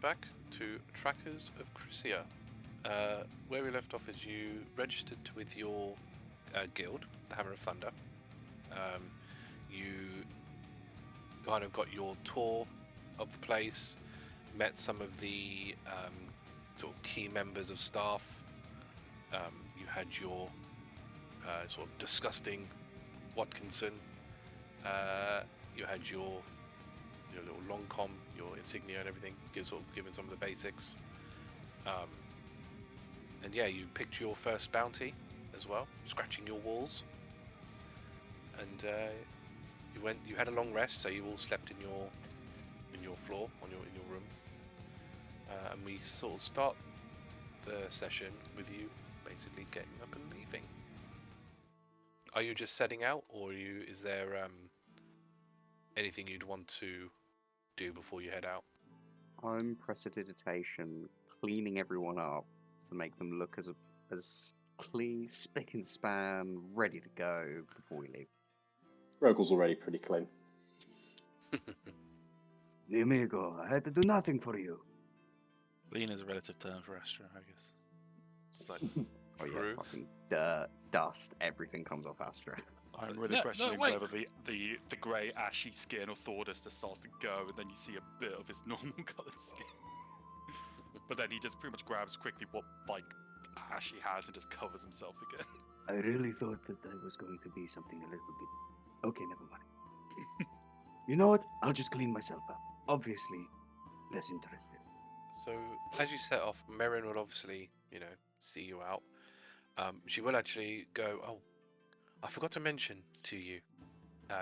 back to Tracas of Crisia. Where we left off is you registered with your guild, the Hammer of Thunder. You kind of got your tour of the place, met some of the sort of key members of staff. You had your sort of disgusting Watkinson. You had your little long com, your insignia and everything, sort of given some of the basics. And yeah, you picked your first bounty as well, scratching your walls. And you had a long rest, so you all slept in your floor, in your room. And we sort of start the session with you basically getting up and leaving. Are you just setting out, or is there anything you'd want to do before you head out? I'm prestidigitation, cleaning everyone up to make them look as clean, spick and span, ready to go before we leave. Hrugguhl's already pretty clean. Amigo, I had to do nothing for you. Clean is a relative term for Astra, I guess. It's like, Oh yeah, fucking dirt, dust, everything comes off Astra. I'm really questioning whether the grey ashy skin of Thordas just starts to go, and then you see a bit of his normal coloured skin. But then he just pretty much grabs quickly what ash he has and just covers himself again. I really thought that there was going to be something a little bit... Okay, never mind. You know what? I'll just clean myself up. Obviously, less interested. So, as you set off, Merrin will obviously, see you out. She will actually go, oh, I forgot to mention to you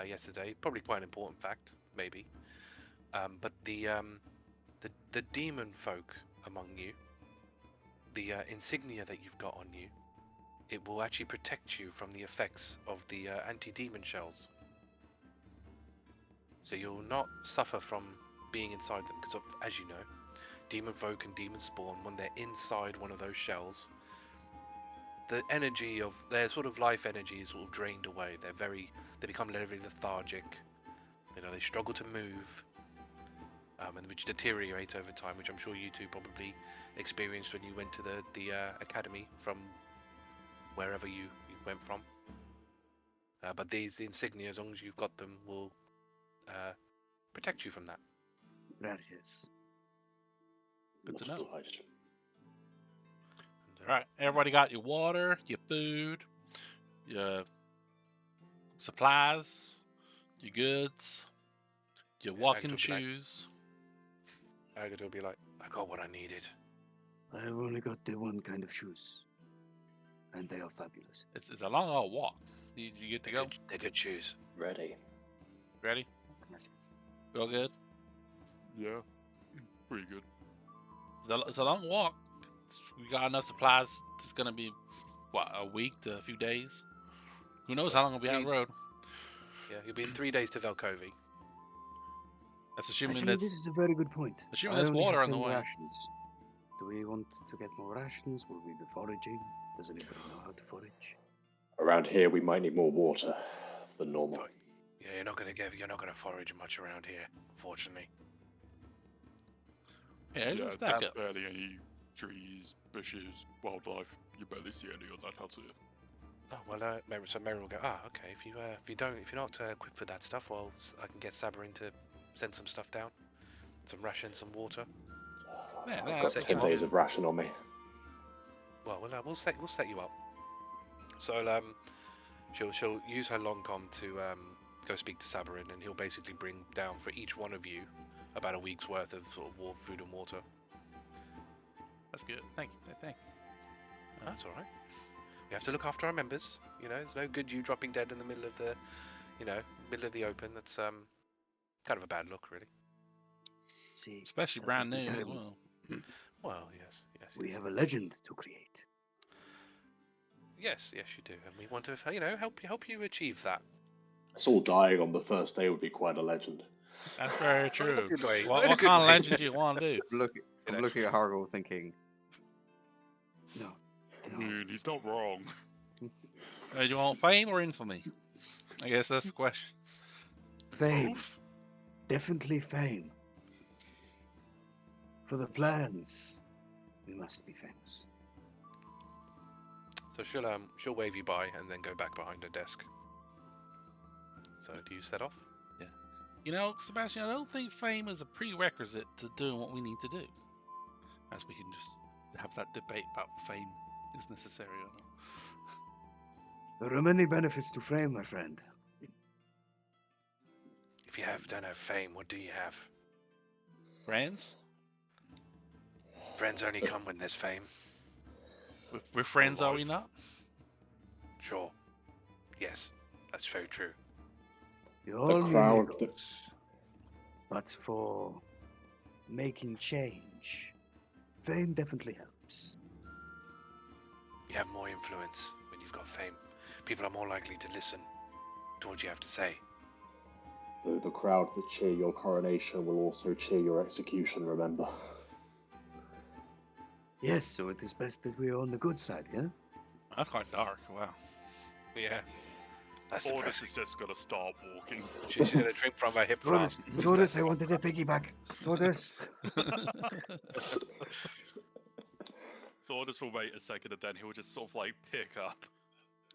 yesterday, probably quite an important fact, maybe. But the demon folk among you, the insignia that you've got on you, it will actually protect you from the effects of the anti-demon shells. So you'll not suffer from being inside them, because as you know, demon folk and demon spawn, when they're inside one of those shells, the energy of their sort of life energy is all drained away. They become very lethargic. They struggle to move, and which deteriorate over time, which I'm sure you two probably experienced when you went to the academy from wherever you went from. But the insignia, as long as you've got them, will protect you from that. Gracias. good to know. Obliged. Alright, everybody got your water, your food, your supplies, your goods, your walking shoes. Agata will be like, I got what I needed. I've only got the one kind of shoes. And they are fabulous. It's a long old walk. You get to go? They're good shoes. Ready. Ready? Gracias. Feel good? Yeah, pretty good. It's a long walk. We got enough supplies. It's gonna be a week to a few days. Who knows how long we'll be on the road? Yeah, you'll be in 3 days to Velkovi. That's assuming Actually, this is a very good point. assuming I there's only water have on the 10 way. rations. Do we want to get more rations? Will we be foraging? Does anybody know how to forage? Around here, we might need more water than normal. Yeah, you're not gonna forage much around here, unfortunately. Yeah, Yeah, just stack there's up. barely any trees, bushes, wildlife. You barely see any of that out here. Oh well, so Merrin will go. Okay. If you're not equipped for that stuff, well, I can get Sabarin to send some stuff down, some rations, some water. Yeah, I've that's got it. 10 days of ration on me. Well, we'll set you up. So she'll use her long com to go speak to Sabarin, and he'll basically bring down for each one of you about a week's worth of sort of food and water. That's good. Thank you. That's all right. We have to look after our members. It's no good you dropping dead in the middle of the, middle of the open. That's kind of a bad look, really. See, Especially that brand would new be as terrible. well. Well, yes. We have a legend to create. Yes, you do, and we want to, help you achieve that. Us all dying on the first day would be quite a legend. That's very true. good way. What In a good kind of way. legend do you want to do? I'm looking at Hrugguhl thinking, No. I mean, he's not wrong. Do you want fame or infamy? I guess that's the question. Fame. Definitely fame. for the plans, we must be famous. So she'll wave you by and then go back behind her desk. So do you set off? You know, Sebastian, I don't think fame is a prerequisite to doing what we need to do. As we can just have that debate about fame is necessary or not. There are many benefits to fame, my friend. If you don't have fame, what do you have? Friends? Friends only come when there's fame. We're friends, are we not? Sure. Yes, that's very true. You all need crowd egos, but for making change, fame definitely helps. You have more influence when you've got fame. People are more likely to listen to what you have to say. The crowd that cheer your coronation will also cheer your execution, remember? Yes, so it is best that we are on the good side, yeah? That's quite dark. Wow. Yeah. That's Thordas depressing. is just gonna start walking. She's gonna drink from her hip flask. Thordas, I wanted a piggyback. Thordas. Thordas will wait a second and then he'll just sort of like pick up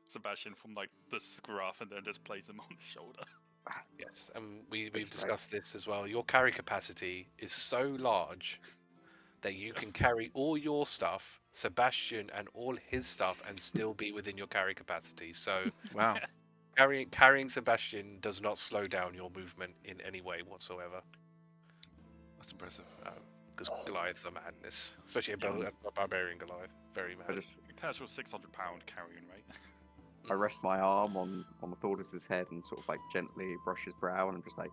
Sebastian from like the scruff and then just place him on the shoulder. Yes, and we've That's discussed this as well. Your carry capacity is so large that you can carry all your stuff, Sebastian and all his stuff, and still be within your carry capacity. So Wow. carrying Sebastian does not slow down your movement in any way whatsoever. That's impressive. Because Goliath's a madness, especially Yes. a barbarian Goliath. Very mad. A casual 600-pound carrying rate. I rest my arm on Thordas's head and sort of like gently brush his brow, and I'm just like,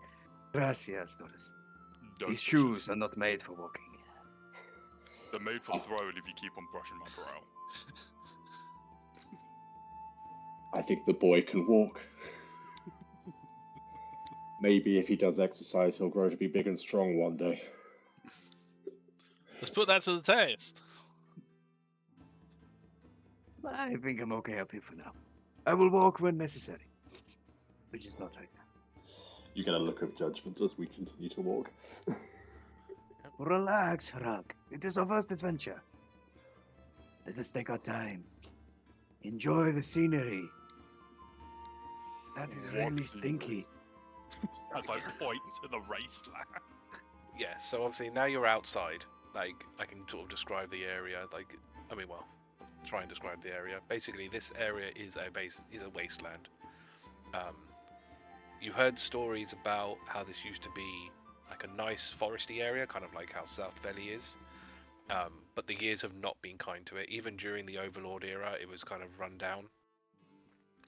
Gracias, Thordas. Don't These push shoes are not made for walking. it. They're made for throwing if you keep on brushing my brow. I think the boy can walk. Maybe if he does exercise, he'll grow to be big and strong one day. Let's put that to the test. I think I'm okay up here for now. I will walk when necessary, which is not right now. You get a look of judgment as we continue to walk. Relax, Hrugg. It is our first adventure. Let us take our time. Enjoy the scenery. That is What really scenery? stinky. As I point to the wasteland. Yeah, so obviously now you're outside. Like, I can sort of describe the area. Like, I mean, well, try and describe the area. Basically, this area is a wasteland. You heard stories about how this used to be like a nice foresty area, kind of like how South Valley is. But the years have not been kind to it. Even during the Overlord era, it was kind of run down.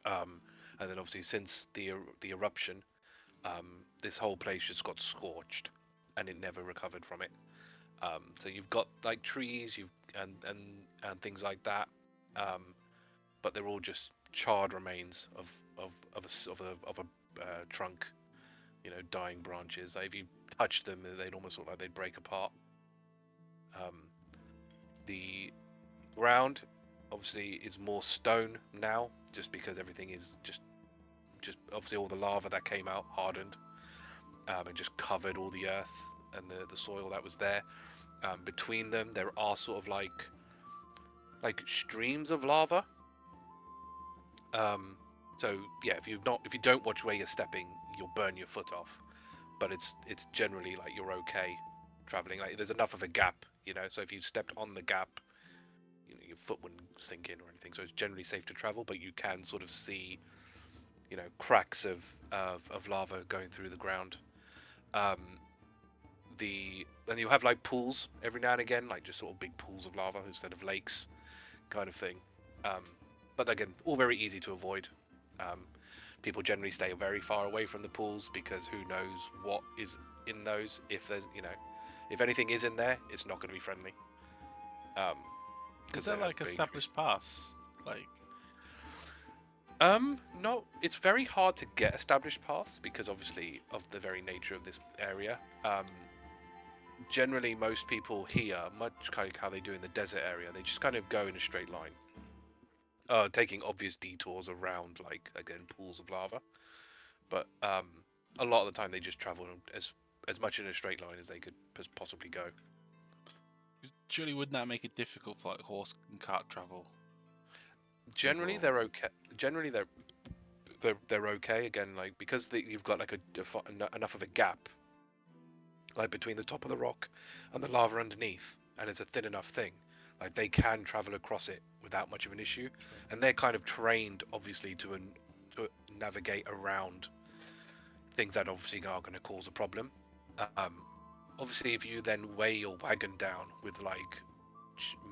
And then obviously since the eruption, this whole place just got scorched, and it never recovered from it. So you've got like trees, and things like that, but they're all just charred remains of a trunk, you know, dying branches. Like if you touch them, they'd almost look like they'd break apart. The ground obviously is more stone now, just because everything is just obviously all the lava that came out hardened, and just covered all the earth and the soil that was there. Between them, there are sort of like streams of lava. So yeah, if you don't watch where you're stepping, you'll burn your foot off. But it's generally like you're okay traveling. Like there's enough of a gap, you know. So if you stepped on the gap, you know, your foot wouldn't sink in or anything. So it's generally safe to travel. But you can sort of see, you know, cracks of lava going through the ground. Then you'll have like pools every now and again, like just sort of big pools of lava instead of lakes, kind of thing. But again, all very easy to avoid. People generally stay very far away from the pools because who knows what is in those. If there's, you know, if anything is in there, it's not going to be friendly. Is that like established paths? Like, no, it's very hard to get established paths because obviously of the very nature of this area. Generally, most people here, much kind of how they do in the desert area, they just kind of go in a straight line, taking obvious detours around, like again, pools of lava. But a lot of the time, they just travel as much in a straight line as they could possibly go. Surely wouldn't that make it difficult for like horse and cart travel? Generally, overall? they're okay. Generally, they're okay. Again, like because you've got like enough of a gap, like between the top of the rock and the lava underneath, and it's a thin enough thing. Like they can travel across it without much of an issue, and they're kind of trained, obviously, to navigate around things that obviously are going to cause a problem. Obviously, if you then weigh your wagon down with like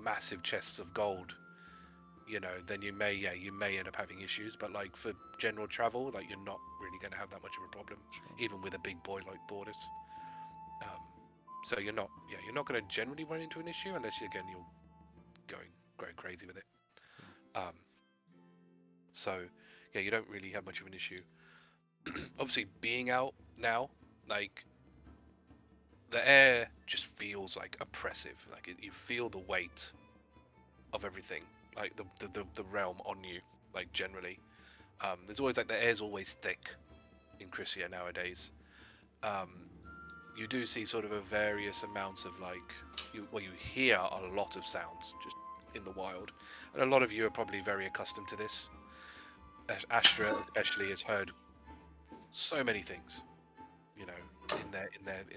massive chests of gold, you know, then you may end up having issues. But like for general travel, like you're not really going to have that much of a problem, even with a big boy like Thordas. So you're not going to generally run into an issue unless you're going crazy with it. So yeah, you don't really have much of an issue. Obviously, being out now, like the air just feels like oppressive. Like you feel the weight of everything, like the realm on you. Like generally, there's always like the air's always thick in Crisia nowadays. You do see sort of a various amounts of like you hear a lot of sounds just in the wild, and a lot of you are probably very accustomed to this. Astra especially has heard so many things, you know, in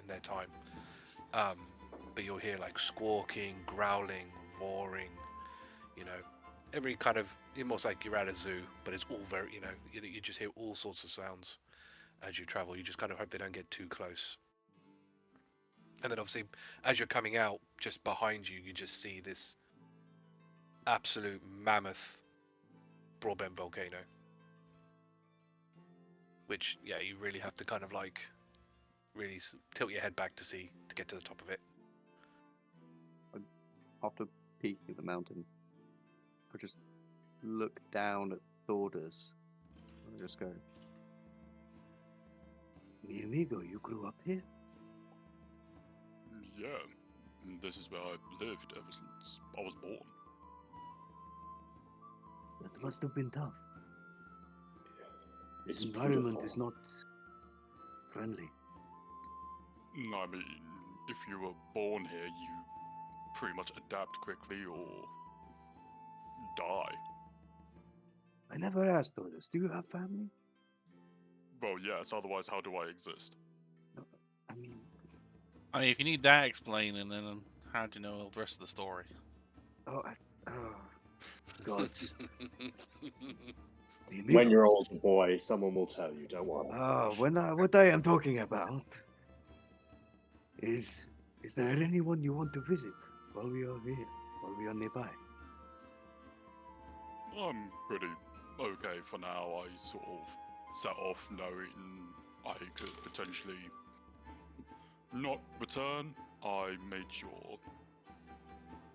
their time. But you'll hear like squawking, growling, roaring, you know, every kind of almost like you're at a zoo, but it's all very, you know, you just hear all sorts of sounds as you travel. You just kind of hope they don't get too close. And then obviously, as you're coming out, just behind you, you just see this absolute mammoth broadbent volcano. Which, yeah, you really have to kind of like really tilt your head back to get to the top of it. After peaking the mountain, I just look down at Thordas and I just go, Mi amigo, you grew up here? Yeah, this is where I've lived ever since I was born. That must have been tough. This It's environment beautiful. is not friendly. I mean, if you were born here, you pretty much adapt quickly or die. I never asked Thordas, do you have family? Well, yes, otherwise how do I exist? I mean, if you need that explaining, then how do you know the rest of the story? oh, God. Mi When amigo. you're old boy, someone will tell you. Don't worry. What I am talking about is there anyone you want to visit while we are here, while we are nearby? I'm pretty okay for now. I sort of set off knowing I could potentially not return. I made sure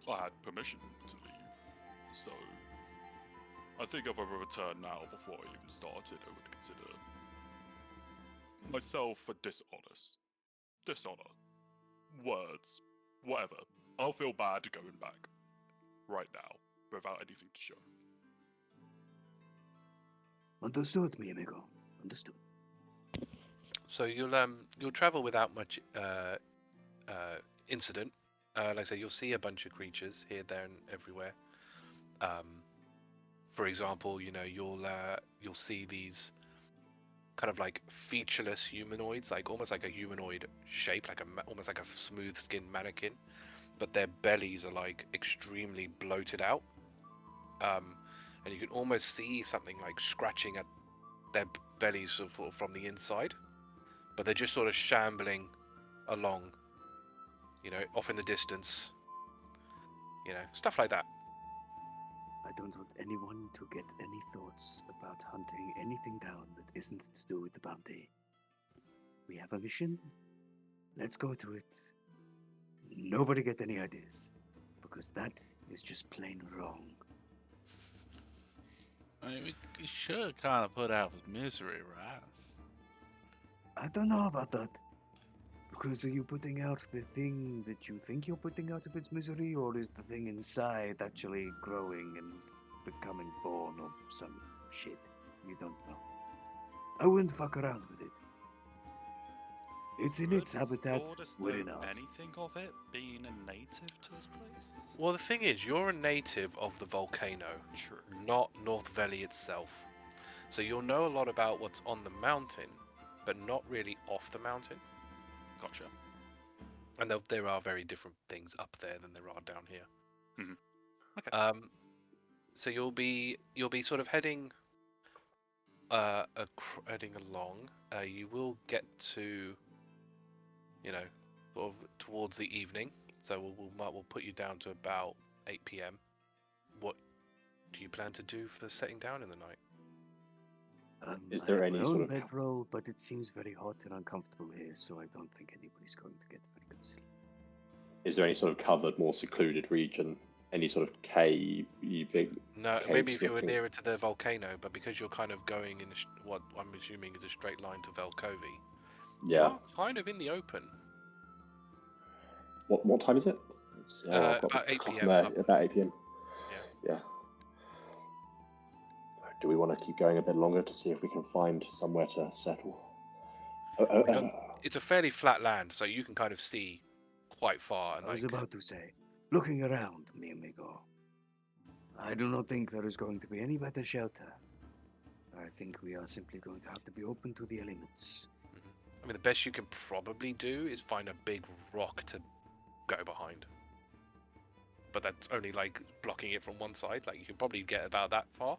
I had permission to leave. So I think if I were to return now before I even started, I would consider myself a dishonest. Dishonor. Words. Whatever. I'll feel bad going back. Right now. Without anything to show. Understood, mi amigo. Understood. So you'll travel without much incident. Like I say, you'll see a bunch of creatures here, there, and everywhere. For example, you know, you'll see these kind of like featureless humanoids, like almost like a humanoid shape, like almost like a smooth-skinned mannequin, but their bellies are like extremely bloated out, and you can almost see something like scratching at their bellies sort of from the inside, but they're just sort of shambling along, you know, off in the distance, you know, stuff like that. I don't want anyone to get any thoughts about hunting anything down that isn't to do with the bounty. We have a mission. Let's go to it. Nobody get any ideas, because that is just plain wrong. I mean, we should kind of put out with misery, right? I don't know about that. Because are you putting out the thing that you think you're putting out of its misery, or is the thing inside actually growing and becoming born or some shit? You don't know. I wouldn't fuck around with it. It's in Would its habitat. Thordas We're know not. anything of it, being a native to this place? Well, the thing is, you're a native of the volcano, True. not North Valley itself. So you'll know a lot about what's on the mountain, but not really off the mountain. Gotcha. And there are very different things up there than there are down here. Mhm. Okay. So you'll be sort of heading heading along. You will get to, sort of towards the evening. So we'll put you down to about 8 p.m. What do you plan to do for setting down in the night? Is I there have any my sort own of- bedroll, but it seems very hot and uncomfortable here, so I don't think anybody's going to get very good sleep. Is there any sort of covered, more secluded region? Any sort of cave? No, Caves maybe if you were looking. nearer to the volcano, but because you're kind of going in what I'm assuming is a straight line to Velkovi, you Yeah. are kind of in the open. What time is it? I've got About the 8 clock PM there. up. About 8 p.m. Yeah. Yeah. Do we want to keep going a bit longer to see if we can find somewhere to settle? We don't- It's a fairly flat land, so you can kind of see quite far. And I was about to say, looking around, mi amigo, I do not think there is going to be any better shelter. I think we are simply going to have to be open to the elements. I mean, the best you can probably do is find a big rock to go behind. But that's only like blocking it from one side. Like you could probably get about that far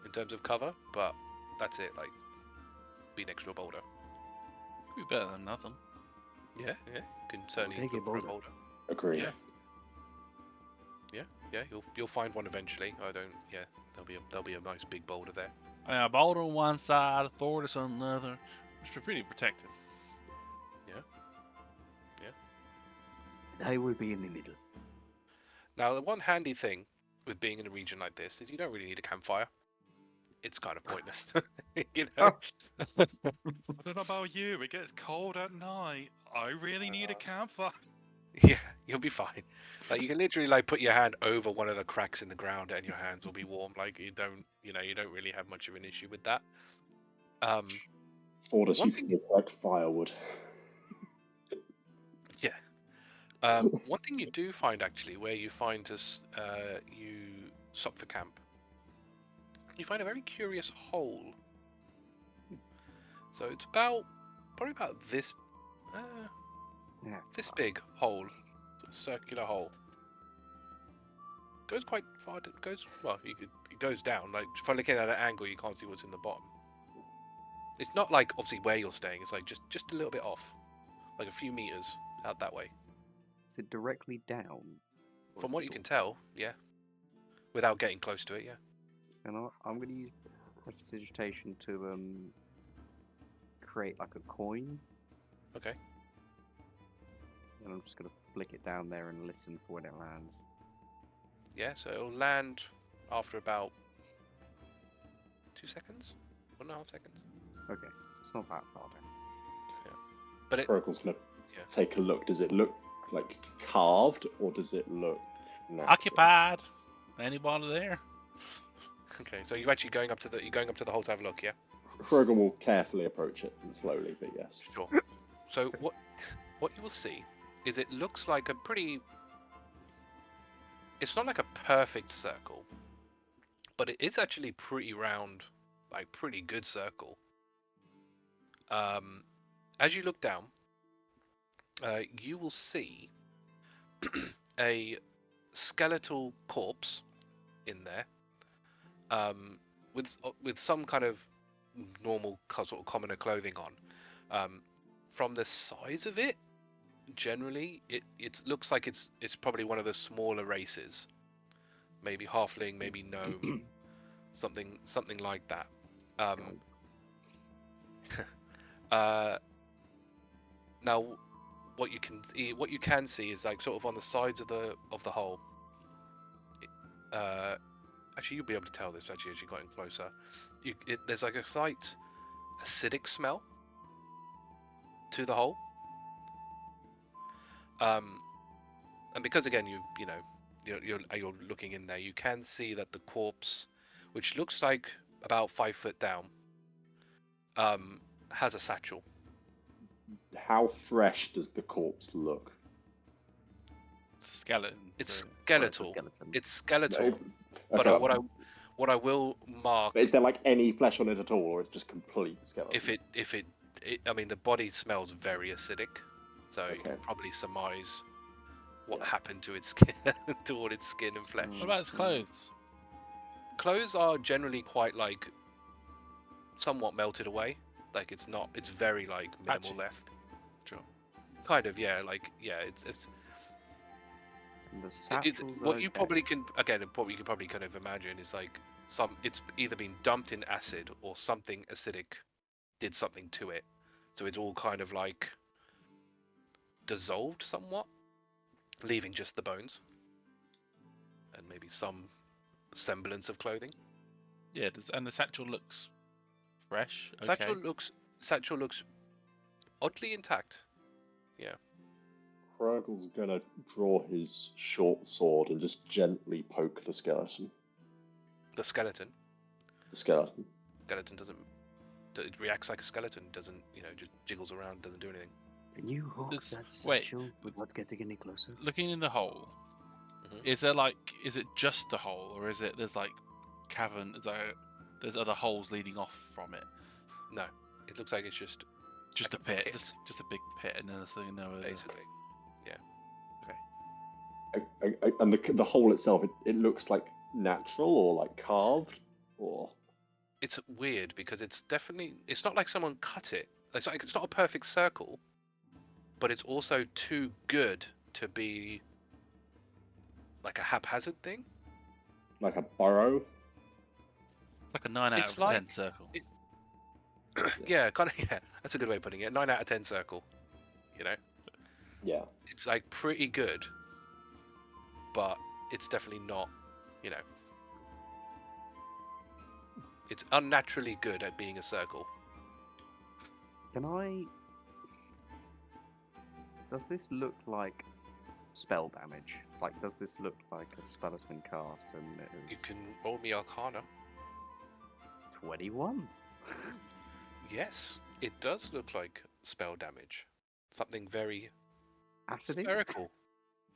in terms of cover, but that's it. Like, be next to a boulder. Could be better than nothing. Yeah, you can certainly take a look for a boulder. boulder. Agree. Yeah. Yeah, you'll find one eventually. There'll be a nice big boulder there. A boulder on one side, a Thordas on the other. Which are pretty protected. I will be in the middle. Now, the one handy thing with being in a region like this is you don't really need a campfire. It's kind of pointless, you know. I don't know about you. It gets cold at night. I really need a campfire. Yeah, you'll be fine. Like you can literally like put your hand over one of the cracks in the ground and your hands will be warm. Like you don't really have much of an issue with that. Thordas, One you can collect firewood. Yeah. One thing you do find actually, where you find you stop for camp, you find a very curious hole. So it's probably about this big hole, circular hole. Goes quite far. It goes down. Like if I look at an angle, you can't see what's in the bottom. It's not like obviously where you're staying. It's like just a little bit off, like a few meters out that way. Is it directly down? Or From is what it you can sort tell, yeah. Without getting close to it, yeah. of- And I'm going to use prestidigitation to create like a coin, Okay. and I'm just going to flick it down there and listen for when it lands. Yeah, so it'll land after about 2 seconds, 1.5 seconds. Okay, it's not that far down. But it, Hrugguhl's gonna Yeah. take a look. Does it look like carved, or does it look natural? Occupied. Anybody there? okay. So you're actually going up to the hole to have a look, yeah. Hrugguhl will carefully approach it and slowly, but yes. Sure. So what you will see is it looks like a pretty. It's not like a perfect circle, but it is actually pretty round, like pretty good circle. As you look down, you will see a skeletal corpse in there, with some kind of normal sort of commoner clothing on. From the size of it, generally, it looks like it's probably one of the smaller races, maybe halfling, maybe gnome, something like that. Now, what you can see is like sort of on the sides of the hole. Actually, you'll be able to tell this actually as you got in closer. There's like a slight acidic smell to the hole. And because again you're looking in there, you can see that the corpse, which looks like about 5 foot down, has a satchel. How fresh does the corpse look? Skeleton. It's so- skeletal. skeleton. It's skeletal. Okay. But what I will mark, But is there like any flesh on it at all, or it's just complete skeleton? if it I mean, the body smells very acidic, so you Okay. can probably surmise what Yeah. happened to its skin, to all its skin and flesh. What about its clothes? Clothes are generally quite like somewhat melted away. Like it's very like minimal Patchy. left. Sure. Kind of, yeah. Like yeah, it's And the It- satchels what are you okay. probably can what you can probably kind of imagine is like it's either been dumped in acid or something acidic did something to it, so it's all kind of like dissolved somewhat, leaving just the bones and maybe some semblance of clothing. Yeah, and the satchel looks fresh. Okay. Satchel looks oddly intact. Hruggl's gonna draw his short sword and just gently poke the skeleton. The skeleton The skeleton. it reacts like a skeleton, doesn't just jiggles around, doesn't do anything. Can you hook This- that wait, satchel without getting any closer? Looking in the hole, Mhm. is it just the hole, or is it there's like cavern? There's other holes leading off from it. No, it looks like it's just Just Like a a pit, pit. just a big pit, and then there's something over there. basically. And the hole itself, it looks like natural or like carved, or It's weird because it's not like someone cut it. It's not a perfect circle, but it's also too good to be like a haphazard thing. like a burrow. It's like a 9 out It's of like- 10 circle. Yeah, kind of. Yeah, that's a good way of putting it. 9 out of 10 circle. Yeah. It's like pretty good, but it's definitely not. It's unnaturally good at being a circle. Can I? Does this look like spell damage? Like, does this look like a spell has been cast and it You is can roll me Arcana. 21? Yes, it does look like spell damage. Something very Acidic? spherical.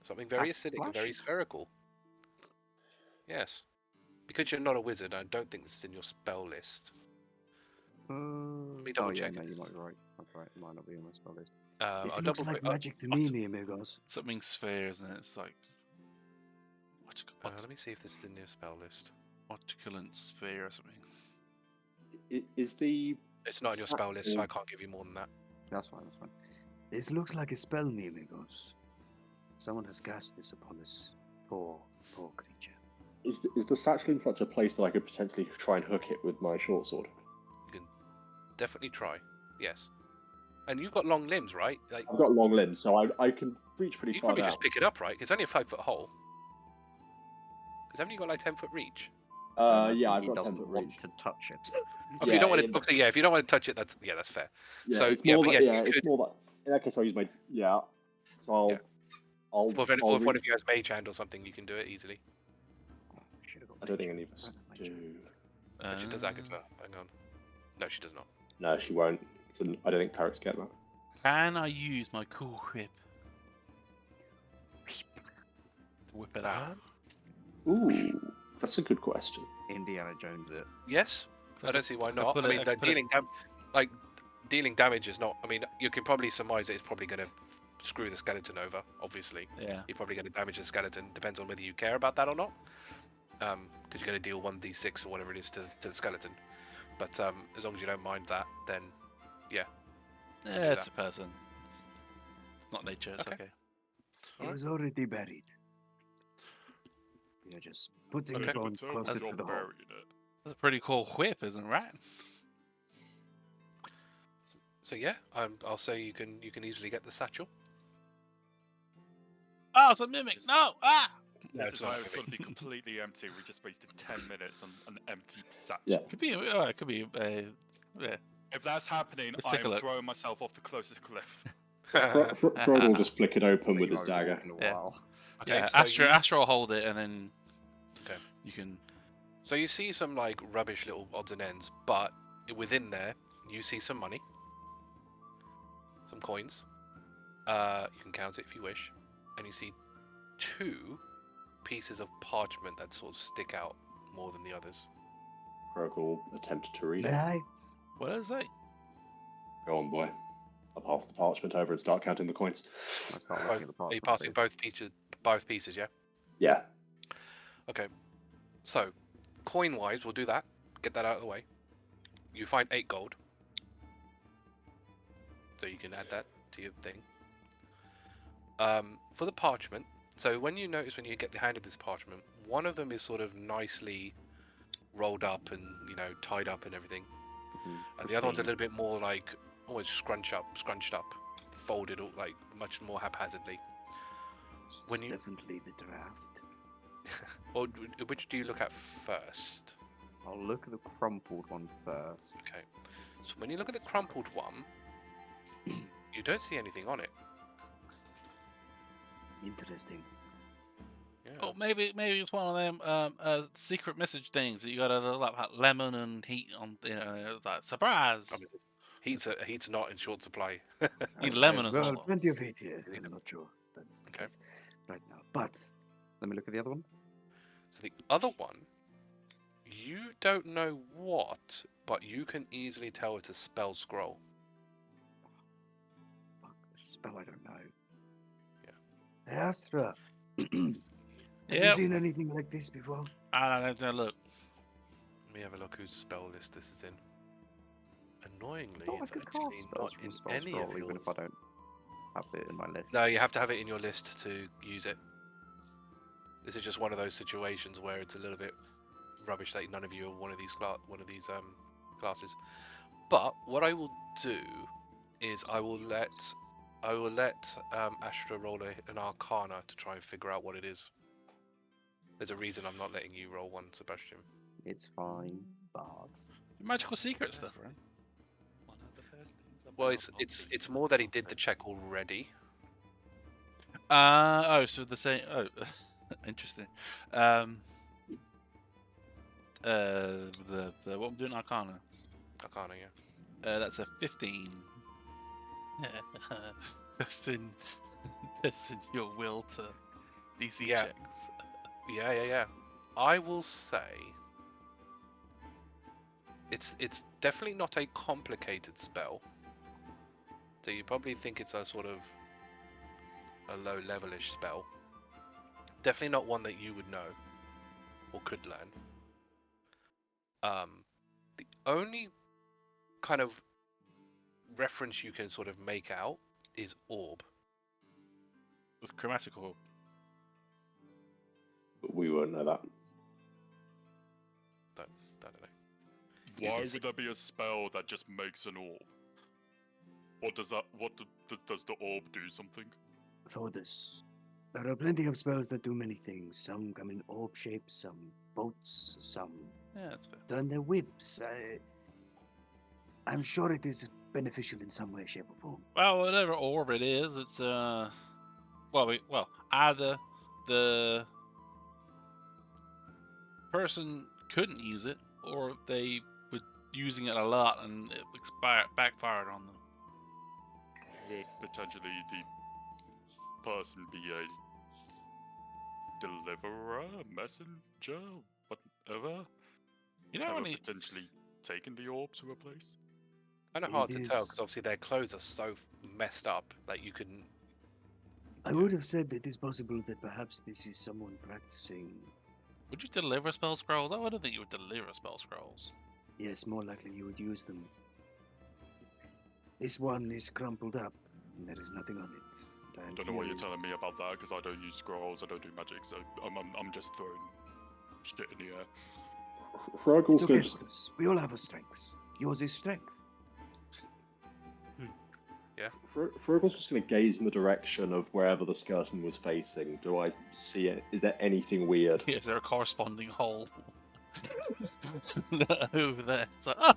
Something very Acid acidic and very splash? spherical. Yes. Because you're not a wizard, I don't think this is in your spell list. Me double oh, yeah, check no, if you this- might be right. That's right. It might not be on my spell list. This I'll looks double like check- magic to I'll- me, mi amigos. Something sphere, isn't it? It's like let me see if this is in your spell list. articulate sphere or something. Is the It's not in your spell list, so I can't give you more than that. That's fine. That's fine. This looks like a spell, mi amigos. Someone has cast this upon this poor creature. is the satchel in such a place that I could potentially try and hook it with my short sword? You can definitely try. Yes. And you've got long limbs, right? Like I've got long limbs, so I can reach pretty you can far probably down. just pick it up, right? It's only a 5-foot hole. Because haven't you got like 10-foot reach? Yeah, I've he got doesn't 10 foot want reach. to touch it. If you don't want it- to, if you don't want to touch it, that's fair. Yeah, So, it's yeah, more but that, yeah, yeah, you it's could- more that. In that case, I'll use my So I'll Yeah. I'll. Or if I'll one reach- of you has mage hand or something, you can do it easily. Should've got I don't think mage any of us hand. Mage hand. do. Actually, does Agata? Hang on. No, she does not. No, she won't. I don't think clerics get that. Can I use my cool whip to whip it out? Ooh, that's a good question. Indiana Jones it. Yes, I don't see why not. put I it- mean, I could put it- dealing damage is not. I mean, you can probably surmise that it's probably going to screw the skeleton over. Obviously, Yeah. you're probably going to damage the skeleton. Depends on whether you care about that or not. Because you're going to deal 1d6 or whatever it is to the skeleton. But as long as you don't mind that, then Yeah, do it's that. a person. It's not nature. It's Okay. okay. He Alright. was already buried. We are just putting Okay. the bones closer to the hole. That's a pretty cool whip, isn't it? Right? So yeah, I'll say you can easily get the satchel. Oh, it's a mimic. No! Ah! No, This it's is not why a it's going to mimic. be completely empty. We just wasted 10 minutes on an empty satchel. Yeah. Could be. It could be. Yeah. If that's happening, Let's take a I'm look. throwing myself off the closest cliff. Frodo will just flick it open But with you his won't walk dagger. in a Yeah. while. Okay, Yeah. so Astra will hold it, and then. Okay. You can. So you see some like rubbish little odds and ends, but within there you see some money. some coins. You can count it if you wish, and you see 2 pieces of parchment that sort of stick out more than the others. Hrugguhl attempted to read May it. I? What does it say? Go on, boy. I'll pass the parchment over and start counting the coins. I start looking at the Are you parchment. passing both pieces, yeah? Yeah. Okay. So, coin-wise, we'll do that. Get that out of the way. You find 8 gold. So you can add that to your thing. For the parchment, so when you get the hand of this parchment, one of them is sort of nicely rolled up and, tied up and everything. And the other one's a little bit more like almost scrunched up, folded, like much more haphazardly. When you Definitely the draft. Or which do you look at first? I'll look at the crumpled one first. Okay. So when you look at the crumpled one, you don't see anything on it. Interesting. Yeah. Oh, maybe it's one of them secret message things that you got to like lemon and heat on. Like surprise. I mean, heat's not in short supply. Need lemon as Well, well. plenty of heat here. Yeah. I'm not sure that's the Okay. case right now. But Let me look at the other one. So the other one, you don't know what, but you can easily tell it's a spell scroll. fuck, the spell I don't know. Yeah. Astra. Have you Yep. seen anything like this before? I don't look. Let me have a look whose spell list this is in. Annoyingly, Oh, I it's could actually cast spells not from in spell any scroll, of even yours. if I don't have it in my list. No, you have to have it in your list to use it. This is just one of those situations where it's a little bit rubbish that none of you are one of these classes. But what I will do is I will let Astra roll an Arcana to try and figure out what it is. There's a reason I'm not letting you roll one, Sebastian. It's fine, but Magical secret stuff, right? One of the best things Well, about it's more that he did the check already. So the same. Oh, interesting. The what I'm doing Arcana. Arcana, yeah. That's a 15. testing your will to DC Yeah. checks. Yeah. I will say it's definitely not a complicated spell. So you probably think it's a sort of a low levelish spell. Definitely not one that you would know or could learn. The only kind of reference you can sort of make out is orb. With chromatic orb. But we won't know that. I don't know. Why can would there be a spell that just makes an orb? What does that? Does the orb do something? Thordas. There are plenty of spells that do many things. Some come in orb shapes, some boats, some Yeah, that's fair. turn their whips. I'm sure it is beneficial in some way, shape, or form. Well, whatever orb it is, it's either the person couldn't use it, or they were using it a lot and it backfired on them. Potentially the person be a deliverer, a messenger, whatever. You know, Ever when potentially taken the orb to a place. Kind of hard It to tell because is- obviously their clothes are so messed up that you can. I would have said that it's possible that perhaps this is someone practicing. would you deliver spell scrolls? I wouldn't think you would deliver spell scrolls. Yes, more likely you would use them. This one is crumpled up, and there is nothing on it. I don't know what you're telling me about that because I don't use scrolls, I don't do magic, so I'm just throwing shit in the air. Hrugguhl's It's okay, going to Thordas. We all have our strengths. Yours is strength. Hrugguhl's just going to gaze in the direction of wherever the skeleton was facing. Do I see it? Is there anything weird? Is there a corresponding hole over there? It's like, oh,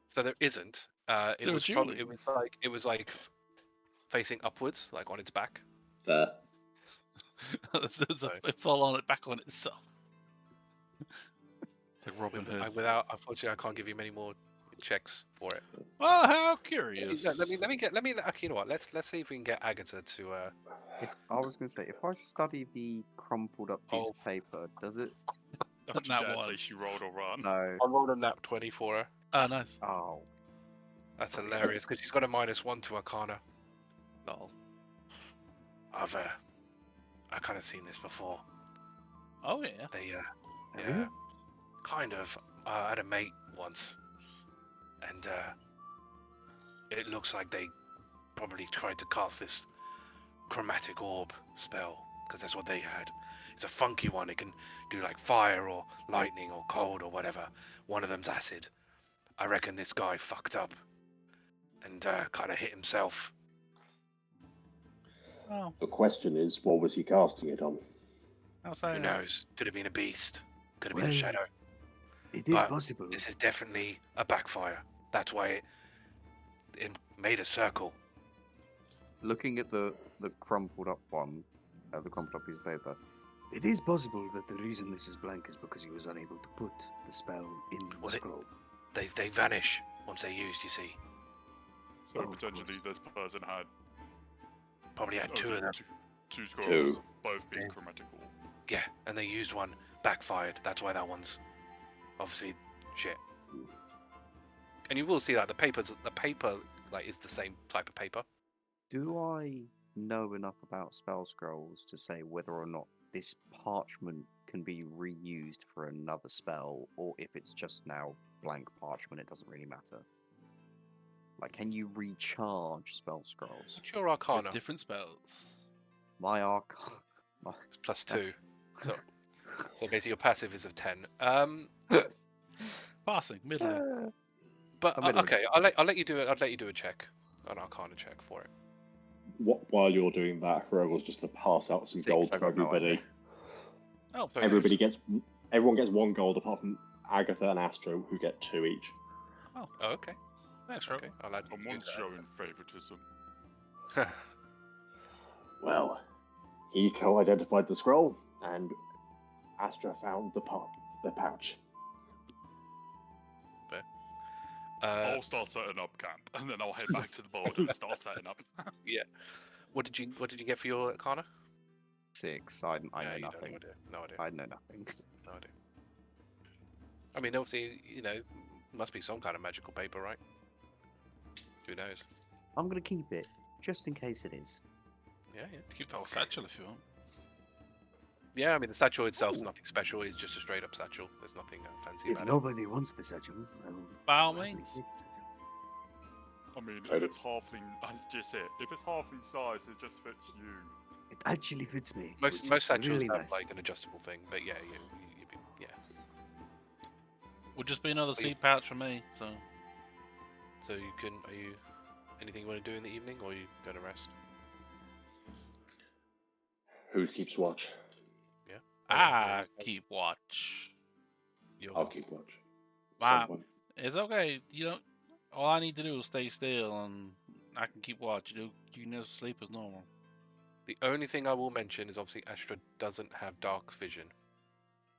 So there isn't. It There was was probably surely. it was like facing upwards, like on its back. There. it fell on it back on itself. It's like Robin Hood. Unfortunately, I can't give you many more checks for it. Well, how curious. Let me. Okay, you know what? Let's see if we can get Agata to. I was going to say, if I study the crumpled up piece Oh. of paper, does it? Don't you That dare one. say she rolled or run. No. I rolled a nat 20 for her. Oh, nice. Oh. That's hilarious because she's got a -1 to Arcana. Lol. I kind of seen this before. Oh, yeah. They Really? yeah, kind of. I had a mate once, and it looks like they probably tried to cast this chromatic orb spell because that's what they had. It's a funky one. It can do like fire or lightning or cold or whatever. One of them's acid. I reckon this guy fucked up and kind of hit himself. Oh, The question is, what was he casting it on? I'll say Who that. knows? Could have been a beast. Could have been a Well, shadow. It is But possible. This is definitely a backfire. That's why it made a circle. Looking at the crumpled up one, the crumpled up piece of paper. It is possible that the reason this is blank is because he was unable to put the spell in the Well, scroll. They vanish once they're used, you see. So Oh, of potentially course. this person had Probably had two of them. two scrolls, Two. both being Yeah. chromatical. Yeah, and they used one, backfired. That's why that one's obviously shit. And you will see that the paper like is the same type of paper. Do I know enough about spell scrolls to say whether or not this parchment can be reused for another spell, or if it's just now blank parchment, it doesn't really matter? Like, can you recharge spell scrolls? What's your With Arcana? different spells. My arc. It's +2. That's- So basically your passive is of 10. Passing, middling. But I'm middling. okay, I'll let you do it. I'll let you do a check, an Arcana check for it. While you're doing that, Hrugguhl's just to pass out some 6, gold I to got no everybody. idea. Oh, Very Everybody nice. everyone gets 1 gold apart from Agata and Astra, who get 2 each. Oh, okay. thanks, Okay, Hrugguhl. I'll add you Someone's to showing favouritism. that. Well, he co-identified the scroll, and Astra found the pouch. I'll start setting up camp, and then I'll head back to the boulder and start setting up. What did you get for your Arcana? 6. I know you don't nothing. No idea. I know nothing. No idea. I mean, obviously, must be some kind of magical paper, right? Who knows? I'm gonna keep it just in case it is. Yeah. Keep that satchel if you want. Yeah, I mean, the satchel itself is nothing special. It's just a straight up satchel. There's nothing fancy If about nobody wants the satchel, I will By all gladly means. take the satchel. I mean, I if don't- it's halfling, just it. If it's halfling size, it just fits you. It actually fits me. it. Most which is satchels really have nice. like an adjustable thing, but yeah. Would just be another Are you- seed pouch for me, so. So are you, anything you want to do in the evening, or are you going to rest? Who keeps watch? I keep watch. I'll keep watch. Wow. Someone. It's okay. All I need to do is stay still, and I can keep watch. You can just sleep as normal. The only thing I will mention is obviously Astra doesn't have dark vision.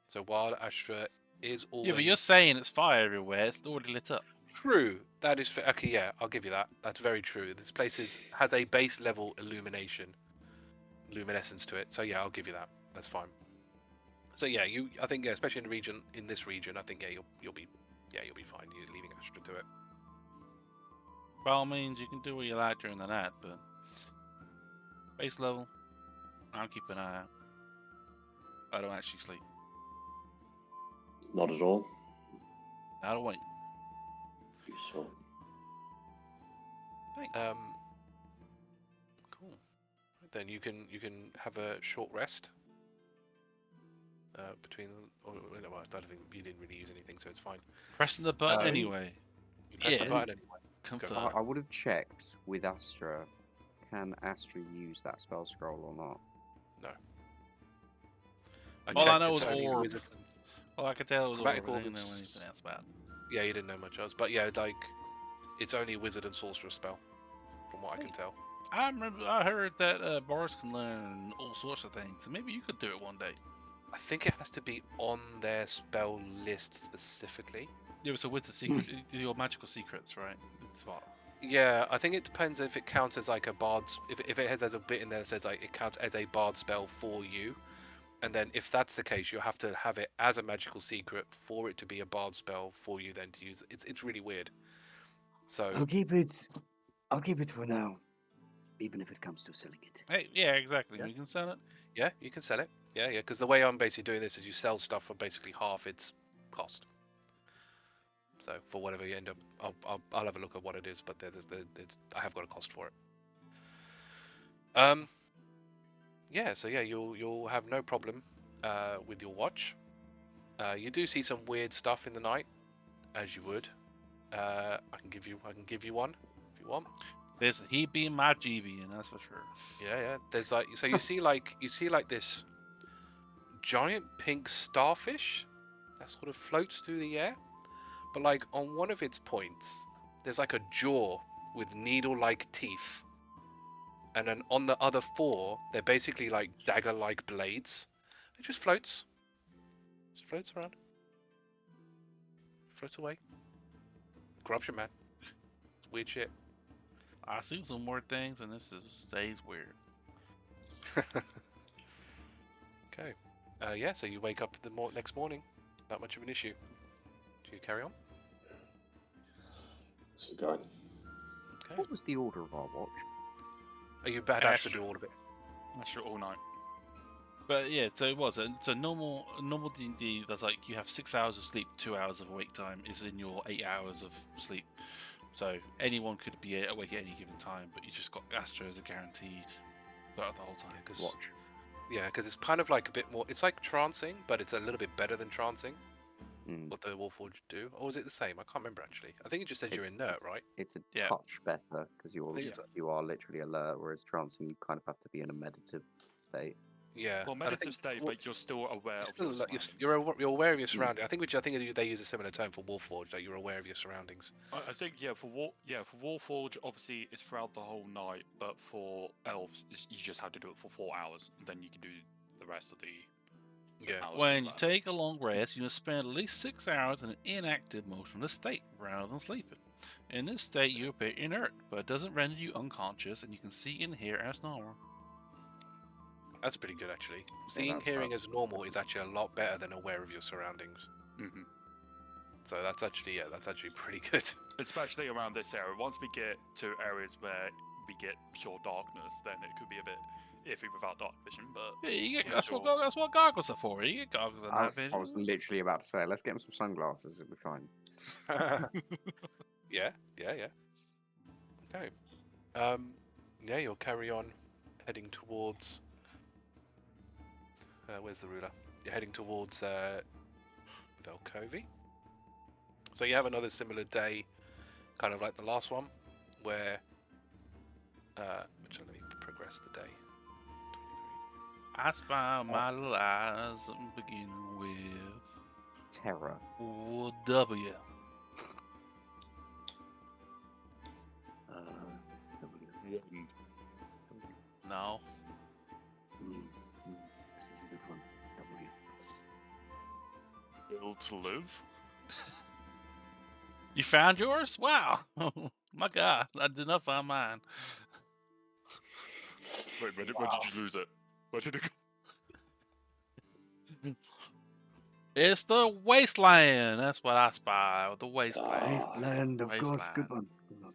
So while Astra is always Yeah, but you're saying it's fire everywhere. It's already lit up. true, that is okay. Yeah, I'll give you that. That's very true. This place has a base level luminescence to it. So yeah, I'll give you that. That's fine. So yeah, I think especially in this region, I think you'll be fine. You're leaving Astra to it. By all means, you can do what you like during the night, but base level, I'll keep an eye out. I don't actually sleep. Not at all. Not a wink. You sure? Thanks. Cool. Then you can have a short rest. Between, well, I don't think you didn't really use anything, so it's fine. Pressing the button uh, anyway. You press the Yeah. button anyway. Confirm. for it. I would have checked with Astra. Can Astra use that spell scroll or not? All I checked, know it's is only orb. wizards and- All I could tell was Chromatic orb. I didn't orbs. know anything else about it. Yeah, you didn't know much else, but yeah, like it's only wizard and sorcerer spell, from what I can tell. I heard that bards can learn all sorts of things. So maybe you could do it one day. I think it has to be on their spell list specifically. Yeah, so with the secret, your magical secrets, right? It's what? Yeah, I think it depends if it counts as like a bard's. If it has a bit in there that says like it counts as a bard spell for you, and then if that's the case, you have to have it as a magical secret for it to be a bard spell for you then to use. It's really weird. So I'll keep it. I'll keep it for now, even if it comes to selling it. Hey, yeah, exactly. Yeah. We can sell it. yeah, you can sell it. Yeah, because the way I'm basically doing this is you sell stuff for basically half its cost. So for whatever you end up, I'll have a look at what it is, but I have got a cost for it. Yeah, so yeah, you'll have no problem with your watch. You do see some weird stuff in the night, as you would. I can give you one if you want. There's he being my GB, and that's for sure. Yeah. There's like so you see like this giant pink starfish that sort of floats through the air, but like on one of its points, there's like a jaw with needle-like teeth, and then on the other four, they're basically like dagger-like blades. It just floats around, floats away, grabs your man. It's weird shit. I see some more things, and stays weird. Okay. Yeah, so you wake up the next morning. Not much of an issue. Do you carry on? So going. Okay. What was the order of our watch? Are you bad to do all of it? Astra all night. But yeah, so it was. So normal D&D, that's like you have 6 hours of sleep, 2 hours of awake time is in your 8 hours of sleep. So anyone could be awake at any given time, but you just got Astra as a guaranteed throughout the whole time. Watch. Yeah, because it's kind of like a bit more. It's like trancing, but it's a little bit better than trancing. Mm. What the Warforged do, or is it the same? I can't remember actually. I think it just says you're It's- inert, it's- right? It's a Yeah. touch better because think you are literally alert, whereas trancing you kind of have to be in a meditative state. Yeah. Well, and I meditative think state, Wa- but you're still aware you're of still your alert- surroundings. you're aware of your surroundings. I think they use a similar term for Warforged. Like you're aware of your surroundings. I think for Warforged, obviously it's throughout the whole night, but for elves, you just have to do it for 4 hours, and then you can do the rest of the Yeah. hours. When you take a long rest, you must spend at least 6 hours in an inactive motionless state rather than sleeping. In this state, you appear inert, but it doesn't render you unconscious, and you can see and hear as normal. That's pretty good actually. Seeing, that's- hearing that's- as normal is actually a lot better than aware of your surroundings. hmm So that's actually pretty good. Especially around this area. Once we get to areas where we get pure darkness, then it could be a bit iffy without dark vision. But Yeah, you get, Yeah, that's, sure. that's what goggles are for. You get goggles on I that vision. was literally about to say, let's get him some sunglasses. It'll be fine. Yeah. Okay. Yeah, you'll carry on heading towards. Where's the ruler? You're heading towards Velkovi. So you have another similar day, kind of like the last one, where. Which let me progress the day. 23. I spy my little eyes, beginning with Terror. W. No. This is a good one. W. will to live. You found yours? Wow. My God, I did not find mine. Wait, where did you lose it? Where did it go? It's the wasteland. That's what I spy. The wasteland. Wasteland, of course. Good Wasteland. one. Good one.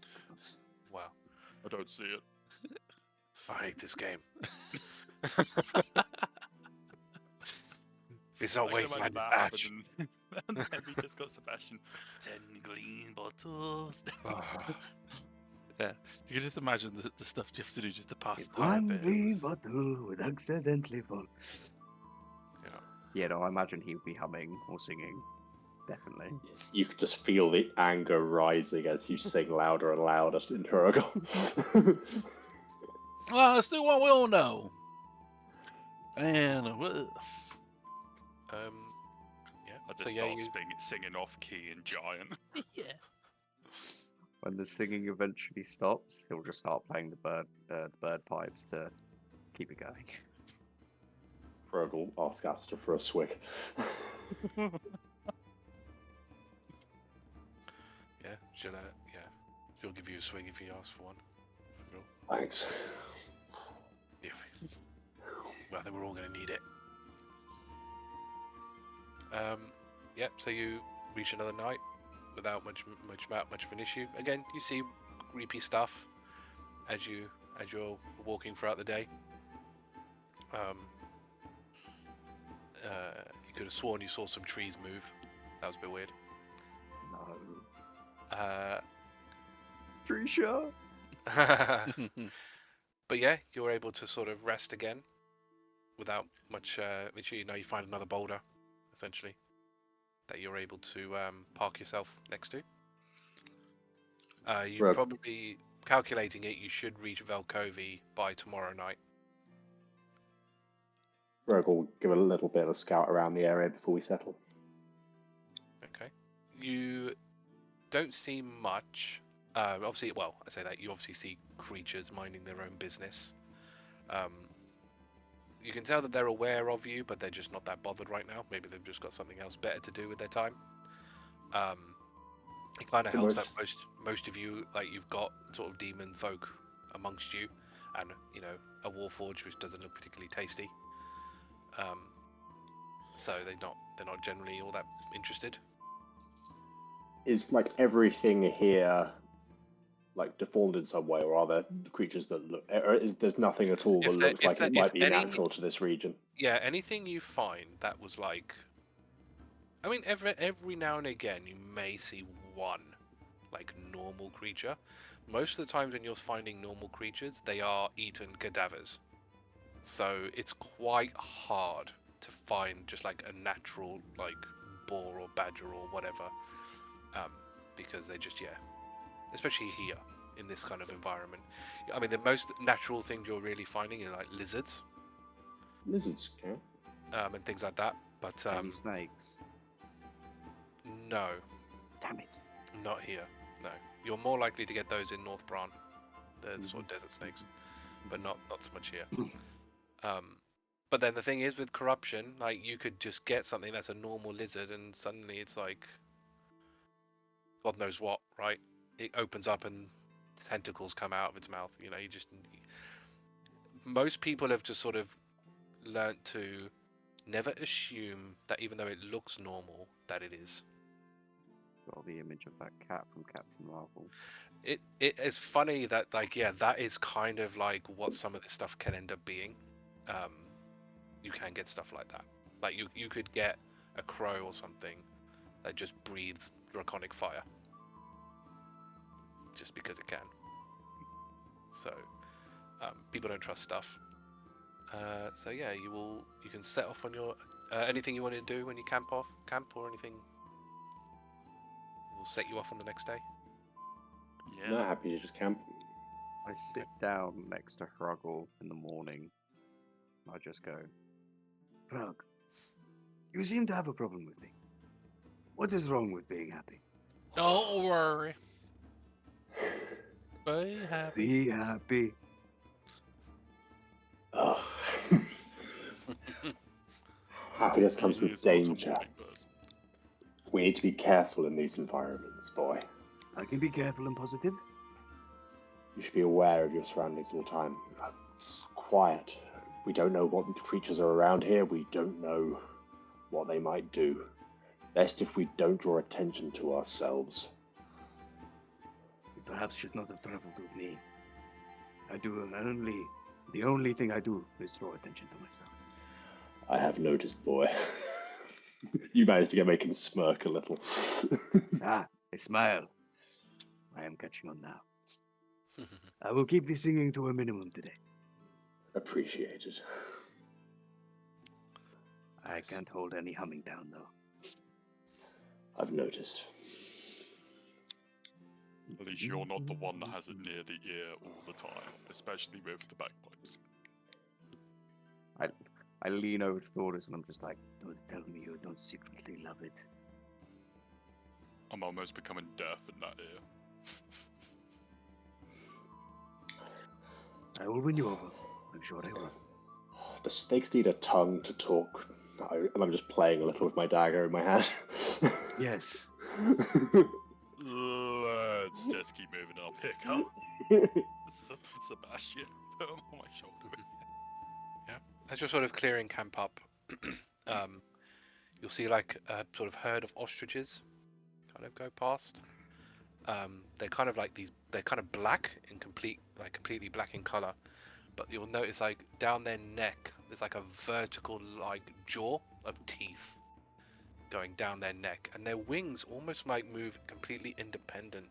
Wow. I don't see it. I hate this game. If it's not I can imagine wasteland, it's that ash. happened, and then we just got Sebastian. 10 green bottles. Yeah, you can just imagine the stuff you have to do just to pass If the time. a one bit. green bottle would accidentally fall. Yeah, no, I imagine he would be humming or singing. Definitely. You could just feel the anger rising as you sing louder and louder in Hrugguhl. Well, let's do what we all know. And Yeah. I So just yeah, start you, singing off key in giant. yeah, When the singing eventually stops, he'll just start playing the bird pipes to keep it going. Hrugguhl ask Astra for a swig. Yeah, she'll give you a swing if you ask for one. Thanks. Yeah. Well, then we're all going to need it. Yep. So you reach another night without much of an issue. Again, you see creepy stuff as you're walking throughout the day. You could have sworn you saw some trees move. That was a bit weird. No. Trisha! But yeah, you're able to sort of rest again without much issue. You find another boulder, essentially, that you're able to park yourself next to. You Right. probably, calculating it, you should reach Velkovi by tomorrow night. Hrugguhl will give a little bit of a scout around the area before we settle. Okay. You don't see much. Obviously, well, I say that you obviously see creatures minding their own business. You can tell that they're aware of you, but they're just not that bothered right now. Maybe they've just got something else better to do with their time. It kind of helps that most of you, like, you've got sort of demon folk amongst you, and a Warforged, which doesn't look particularly tasty. So they're not generally all that interested. Is like everything here like deformed in some way, or are there creatures that look? There's nothing at all that looks like it might be natural to this region? Yeah, anything you find that was like, I mean, every now and again you may see one like normal creature. Most of the times when you're finding normal creatures, they are eaten cadavers. So it's quite hard to find just like a natural like boar or badger or whatever, because they just especially here in this kind of environment. I mean, the most natural things you're really finding are like lizards, Lizards, okay. and things like that. But Any snakes? no, Damn it. not here. No, you're more likely to get those in North Bran, the sort of desert snakes, but not so much here. But then the thing is with corruption, like you could just get something that's a normal lizard, and suddenly it's like God knows what, right? It opens up and tentacles come out of its mouth. Most people have just sort of learnt to never assume that even though it looks normal, that it is. Got the image of that cat from Captain Marvel. It is funny that that is kind of like what some of this stuff can end up being. You can get stuff like that. Like you could get a crow or something that just breathes draconic fire. Just because it can. So people don't trust stuff. So yeah, you can set off on your anything you want to do when you camp or anything will set you off on the next day. Yeah. No, happy to just camp. I sit down next to Hrugguhl in the morning. I just go, Hrug, you seem to have a problem with me. What is wrong with being happy? Don't worry. Be happy. Be happy. Oh. Happiness comes with danger. We need to be careful in these environments, boy. I can be careful and positive. You should be aware of your surroundings all the time. It's quiet. We don't know what creatures are around here. We don't know what they might do. Best if we don't draw attention to ourselves. You perhaps should not have traveled with me. The only thing I do is draw attention to myself. I have noticed, boy. You managed to make him smirk a little. A smile. I am catching on now. I will keep the singing to a minimum today. Appreciated. I can't hold any humming down, though. I've noticed. At least you're not the one that has it near the ear all the time, especially with the bagpipes. I lean over to Thordas and I'm just like, Don't tell me you don't secretly love it. I'm almost becoming deaf in that ear. I will win you over. I'm sure I will. The snakes need a tongue to talk. And I'm just playing a little with my dagger in my hand. Yes. Just keep moving and I'll pick up Sebastian. Put him on my shoulder. As you're sort of clearing camp up, you'll see like a sort of herd of ostriches kind of go past. They're kind of like these. They're kind of black and completely black in color. But you'll notice like down their neck, there's like a vertical like jaw of teeth going down their neck, and their wings almost like move completely independent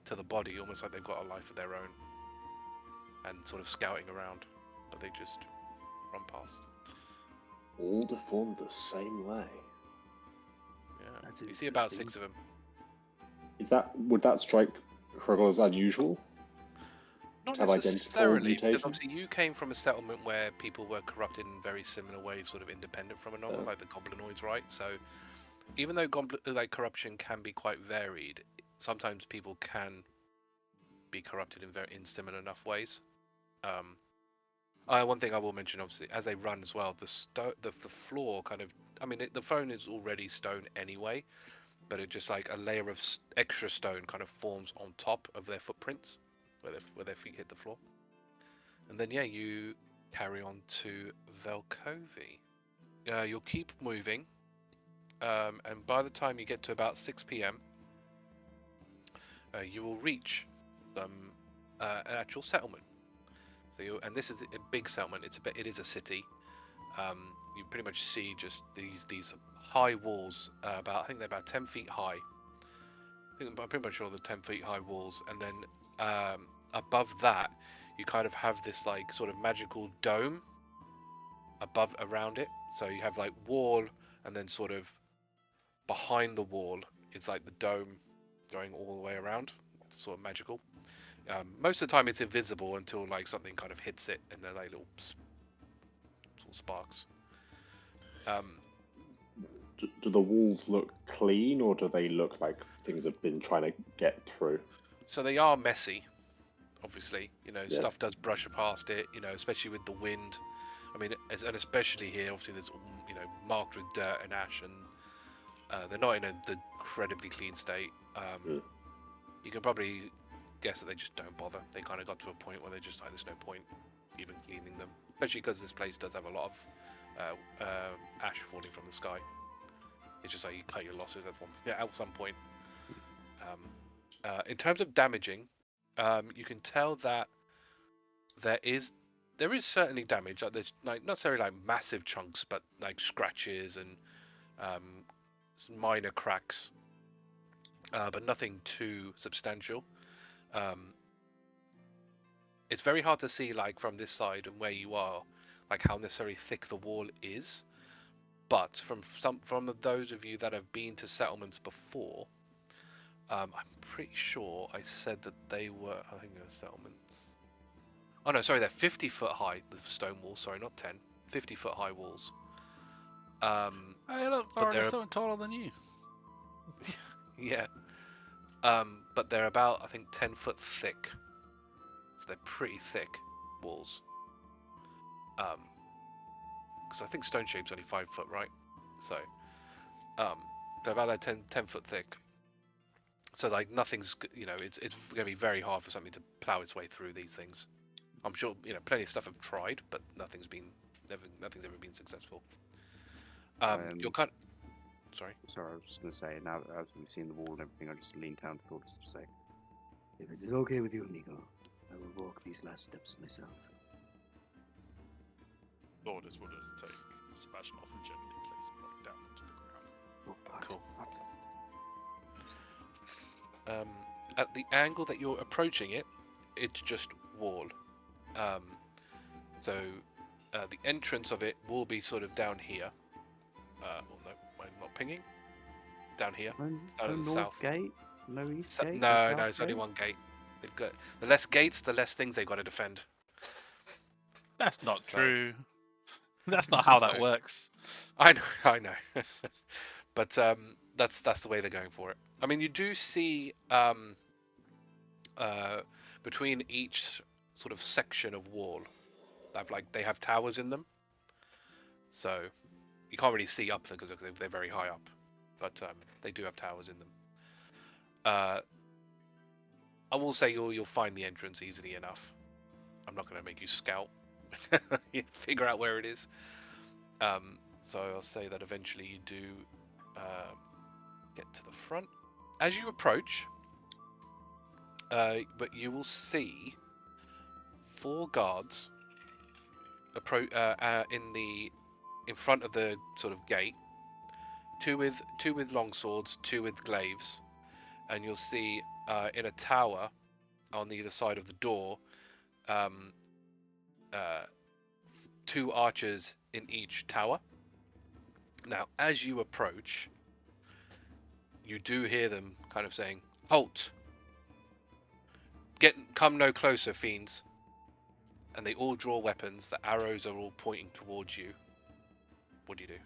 to the body, almost like they've got a life of their own, and sort of scouting around, but they just run past. All deformed the same way. Yeah, That's you see about interesting. 6 of them. Would that strike Hrugguhl as unusual? Not Have identical necessarily, because mutation? obviously you came from a settlement where people were corrupted in very similar ways, sort of independent from a normal, like the goblinoids, right? So even though corruption can be quite varied, sometimes people can be corrupted in similar enough ways. One thing I will mention, obviously, as they run as well, the floor kind of, I mean, the phone is already stone anyway, but it just like a layer of extra stone kind of forms on top of their footprints, where their feet hit the floor. And then yeah, you carry on to Velkovi. You'll keep moving, and by the time you get to about 6 p.m, you will reach an actual settlement. So and this is a big settlement. It is a city. You pretty much see just these high walls. I think they're about 10 feet high. I'm pretty much sure they're 10 feet high walls, and then above that, you kind of have this like sort of magical dome around it. So you have like wall, and then sort of behind the wall is like the dome going all the way around. It's sort of magical. Most of the time it's invisible until like something kind of hits it, and they're like little sparks. Do the walls look clean, or do they look like things have been trying to get through? So they are messy, obviously. Yeah. Stuff does brush past it. Especially with the wind. I mean, and especially here, obviously there's marked with dirt and ash, and they're not in the incredibly clean state. You can probably guess that they just don't bother. They kind of got to a point where they're just like, there's no point even cleaning them, especially because this place does have a lot of ash falling from the sky. It's just like you cut your losses at some point. In terms of damaging, you can tell that there is certainly damage. Like there's like not necessarily like massive chunks, but like scratches and some minor cracks, but nothing too substantial. It's very hard to see like from this side and where you are, like how necessarily thick the wall is. But from those of you that have been to settlements before, I'm pretty sure I said that they were, I think they were settlements. Oh no, sorry, they're 50 foot high, the stone walls, sorry, not 10. 50 foot high walls. Hey, look, But Thordas, someone taller than you. Yeah. But they're about, I think, 10 foot thick. So they're pretty thick walls. Because I think stone shape's only 5 foot, right? So, they're about that 10 foot thick. So like nothing's, it's going to be very hard for something to plow its way through these things. I'm sure, plenty of stuff have tried, but nothing's ever been successful. You're kind of... Sorry. Sorry, I was just going to say, now as we've seen the wall and everything, I just lean down to Thordas to say, If it is okay with you, amigo, I will walk these last steps myself. Thordas will just take Sebastian off and gently place him like down onto the ground. Oh, what? Cool. What? At the angle that you're approaching it, it's just wall. So the entrance of it will be sort of down here. Well, no, I'm not pinging. Down here. no Out of the north south. gate? No east So, gate? no, it's only one gate. They've got the less gates, the less things they've got to defend. That's not So- true. That's not how that So- works. I know. But that's the way they're going for it. I mean, you do see between each sort of section of wall, they have towers in them. So you can't really see up because they're very high up, but they do have towers in them. I will say you'll find the entrance easily enough. I'm not going to make you scout. You figure out where it is. So I'll say that eventually you do get to the front. As you approach, but you will see 4 guards in front of the sort of gate. Two with long swords, 2 with glaives, and you'll see in a tower on either side of the door, 2 archers in each tower. Now, as you approach, you do hear them kind of saying, "Halt! Come no closer, fiends!" And they all draw weapons. The arrows are all pointing towards you. What do you do?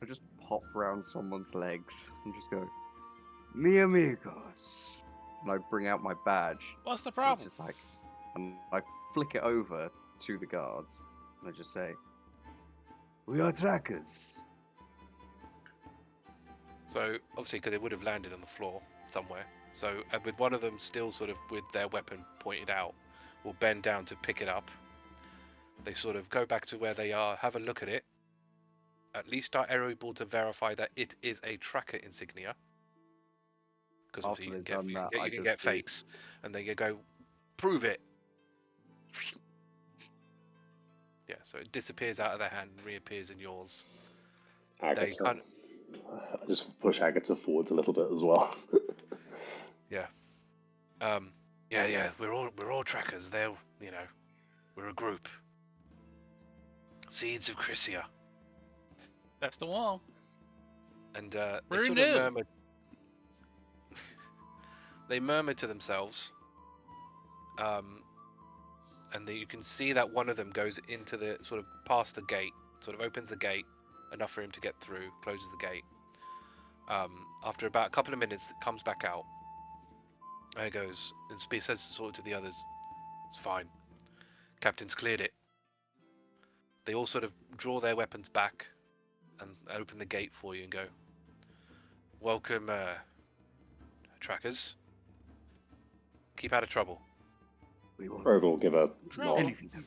I just pop round someone's legs and just go, "Mi amigos," and I bring out my badge. What's the It's problem? just like, and I flick it over to the guards, and I just say, "We are trackers." So, obviously, because they would have landed on the floor somewhere. So, with one of them still sort of with their weapon pointed out, will bend down to pick it up. They sort of go back to where they are, have a look at it. At least are able to verify that it is a tracker insignia. Because After obviously they've done that, I you can just get do- fakes. And they go, "Prove it." Yeah, so it disappears out of their hand and reappears in yours. Agata. kind of- I just push Agata forwards a little bit as well. Yeah, we're all trackers. They're, we're a group. Seeds of Crisia. That's the one. And they We're sort new. of murmured. They murmured to themselves. And you can see that one of them goes into the sort of past the gate, sort of opens the gate enough for him to get through, closes the gate. After about a couple of minutes, it comes back out. And he goes and says sort of to the others, "It's fine. Captain's cleared it." They all sort of draw their weapons back and open the gate for you and go, "Welcome, trackers. Keep out of trouble." We won't Hrugguhl will give a Trouble. nod. anything to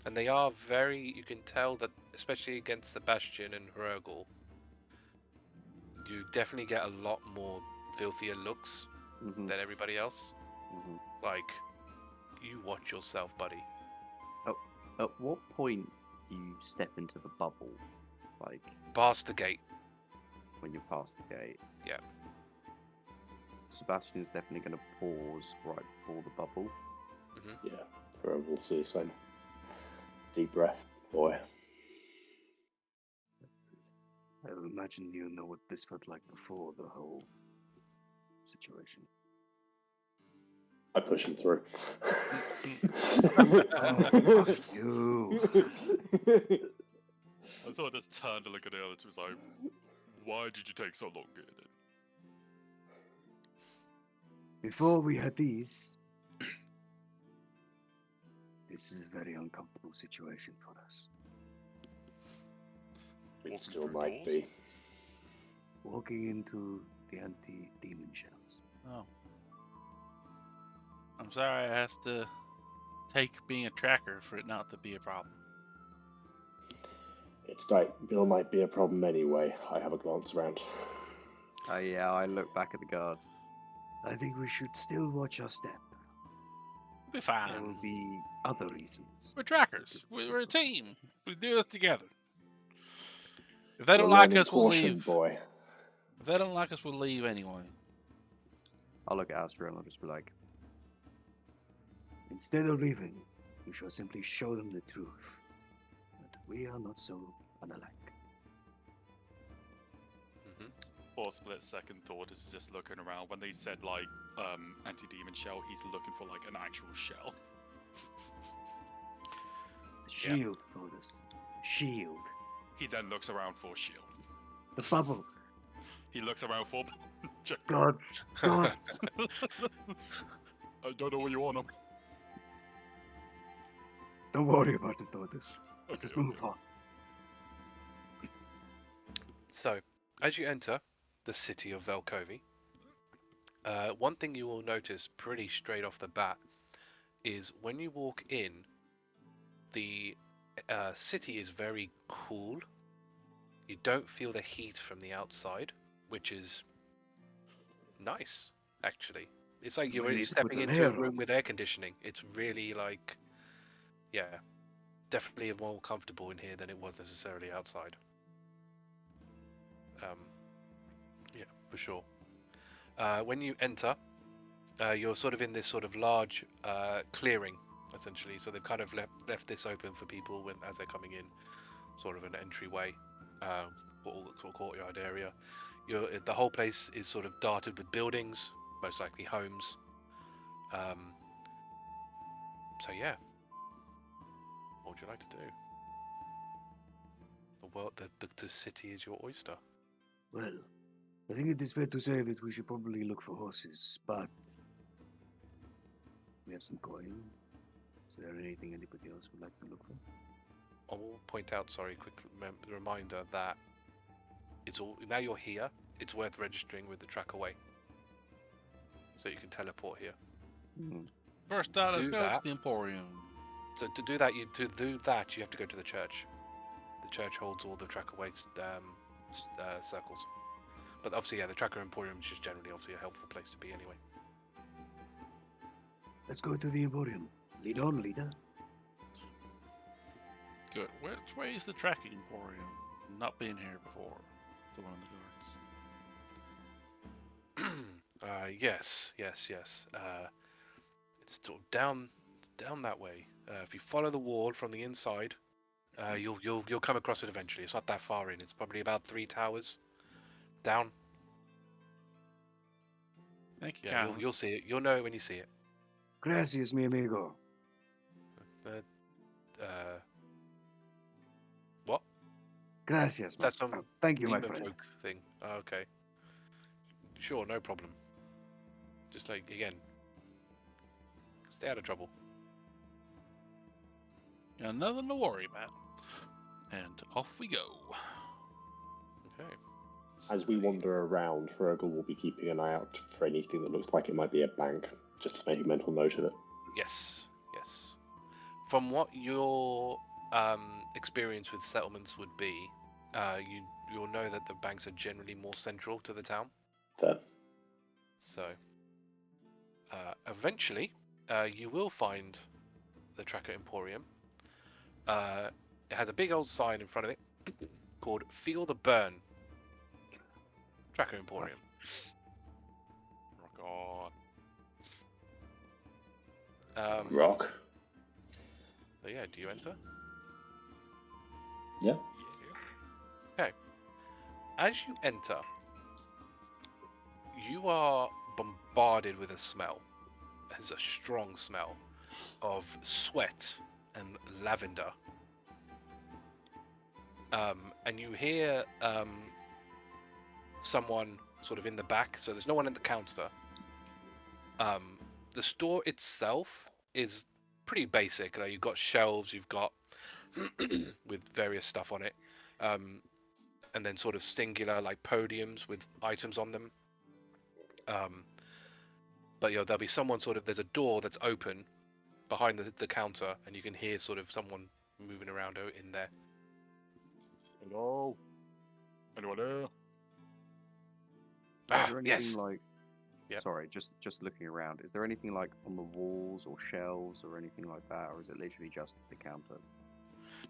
And they are very, you can tell that, especially against Sebastian and Hrugguhl, you definitely get a lot more filthier looks Mhm, than everybody else. mhm. Like, you watch yourself, buddy. At what point do you step into the bubble? Like, Past the gate. when you're past the gate? Yeah. Sebastian's definitely going to pause right before the bubble. Yeah, Hrugguhl will see the same. Deep breath, boy. I would imagine you know what this felt like before the whole situation. I push him through. Oh, fuck you. I sort of just turned to look at the other two and was like, why did you take so long getting in? Before we had these, this is a very uncomfortable situation for us. It Walking still through might doors? be. Walking into the anti-demon shells. Oh. I'm sorry I has to take being a tracker for it not to be a problem. It's like Bill might be a problem anyway. I have a glance around. Oh yeah, I look back at the guards. I think we should still watch our step. We'll be There fine. will be other reasons. We're trackers. We're a team. We do this together. If they You're don't like learning us, we'll caution, leave. boy. If they don't like us, we'll leave anyway. I'll look at Astra and I'll just be like, Instead of leaving, we shall simply show them the truth. That we are not so unalike. For a split second, Thordas is just looking around. When they said, like, anti-demon shell, he's looking for, like, an actual shell. The shield, Thordas. The shield. He then looks around for a shield. The bubble. He looks around for... Gods. Gods. I don't know what you want him. Don't worry about it, Thordas. Okay, Just move on. So, as you enter the city of Velkovi, One thing you will notice pretty straight off the bat is when you walk in, the city is very cool. You don't feel the heat from the outside, which is nice, actually. It's like you're We really need to put stepping a into a layer room on. with air conditioning. It's really like, yeah, definitely more comfortable in here than it was necessarily outside. Yeah, for sure. When you enter, you're sort of in this sort of large clearing, essentially. So they've kind of left this open for people as they're coming in, sort of an entryway, courtyard area. The whole place is sort of darted with buildings, most likely homes. So yeah, what would you like to do? The city is your oyster. Well, I think it is fair to say that we should probably look for horses, but we have some coin. Is there anything anybody else would like to look for? I will point out, sorry, quick reminder that it's all now you're here. It's worth registering with the track away, so you can teleport here. First, let's Do go to that. the Emporium. So to do that, you have to go to the church. The church holds all the track away circles. But obviously, yeah, the Tracker Emporium is just generally obviously a helpful place to be anyway. Let's go to the Emporium. Lead on, leader. Good. Which way is the tracking Emporium? Not been here before. The one on the guards. Yes. It's sort of down that way. If you follow the wall from the inside, you'll come across it eventually. It's not that far in. It's probably about 3 towers down. Thank you, Yeah, Colin. you'll see it. You'll know it when you see it. Gracias, mi amigo. What? Gracias, That's some thank you, my demon friend. folk thing. Oh, okay. Sure, no problem. Just like again, stay out of trouble. Got nothing to worry about. And off we go. Okay. As we wander around, Hrugguhl will be keeping an eye out for anything that looks like it might be a bank, just to make a mental note of it. Yes. From what your experience with settlements would be, you'll know that the banks are generally more central to the town. Fair. So, eventually, you will find the Tracker Emporium. It has a big old sign in front of it called "Feel the Burn." Tracker Emporium. Rock on. Rock. So yeah, do you enter? Yeah. Okay. As you enter, you are bombarded with a smell. There's a strong smell of sweat and lavender. And you hear someone sort of in the back, so there's no one at the counter. The store itself is pretty basic. You've got shelves, you've got with various stuff on it, and then sort of singular like podiums with items on them. But there'll be someone there's a door that's open behind the counter, and you can hear sort of someone moving around in there. Hello? Anyone there? Is there anything Yes. like? Yep. Sorry, just looking around. Is there anything like on the walls or shelves or anything like that, or is it literally just the counter?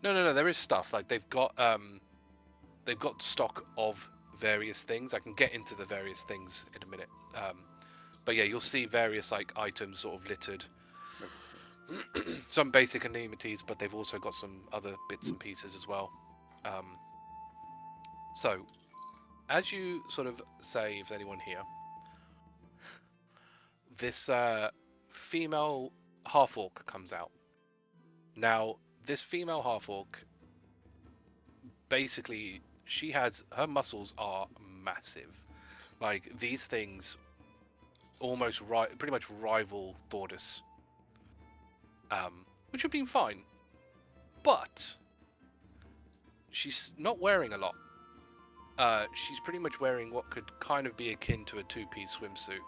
No. There is stuff like they've got stock of various things. I can get into the various things in a minute. But yeah, you'll see various like items sort of littered. Some basic amenities, but they've also got some other bits and pieces as well. So, as you sort of say, if there's anyone here, this female half-orc comes out. Now, this female half-orc, basically, her muscles are massive. Like, these things almost pretty much rival Thordas. Which would be fine. But she's not wearing a lot. She's pretty much wearing what could kind of be akin to a 2-piece swimsuit.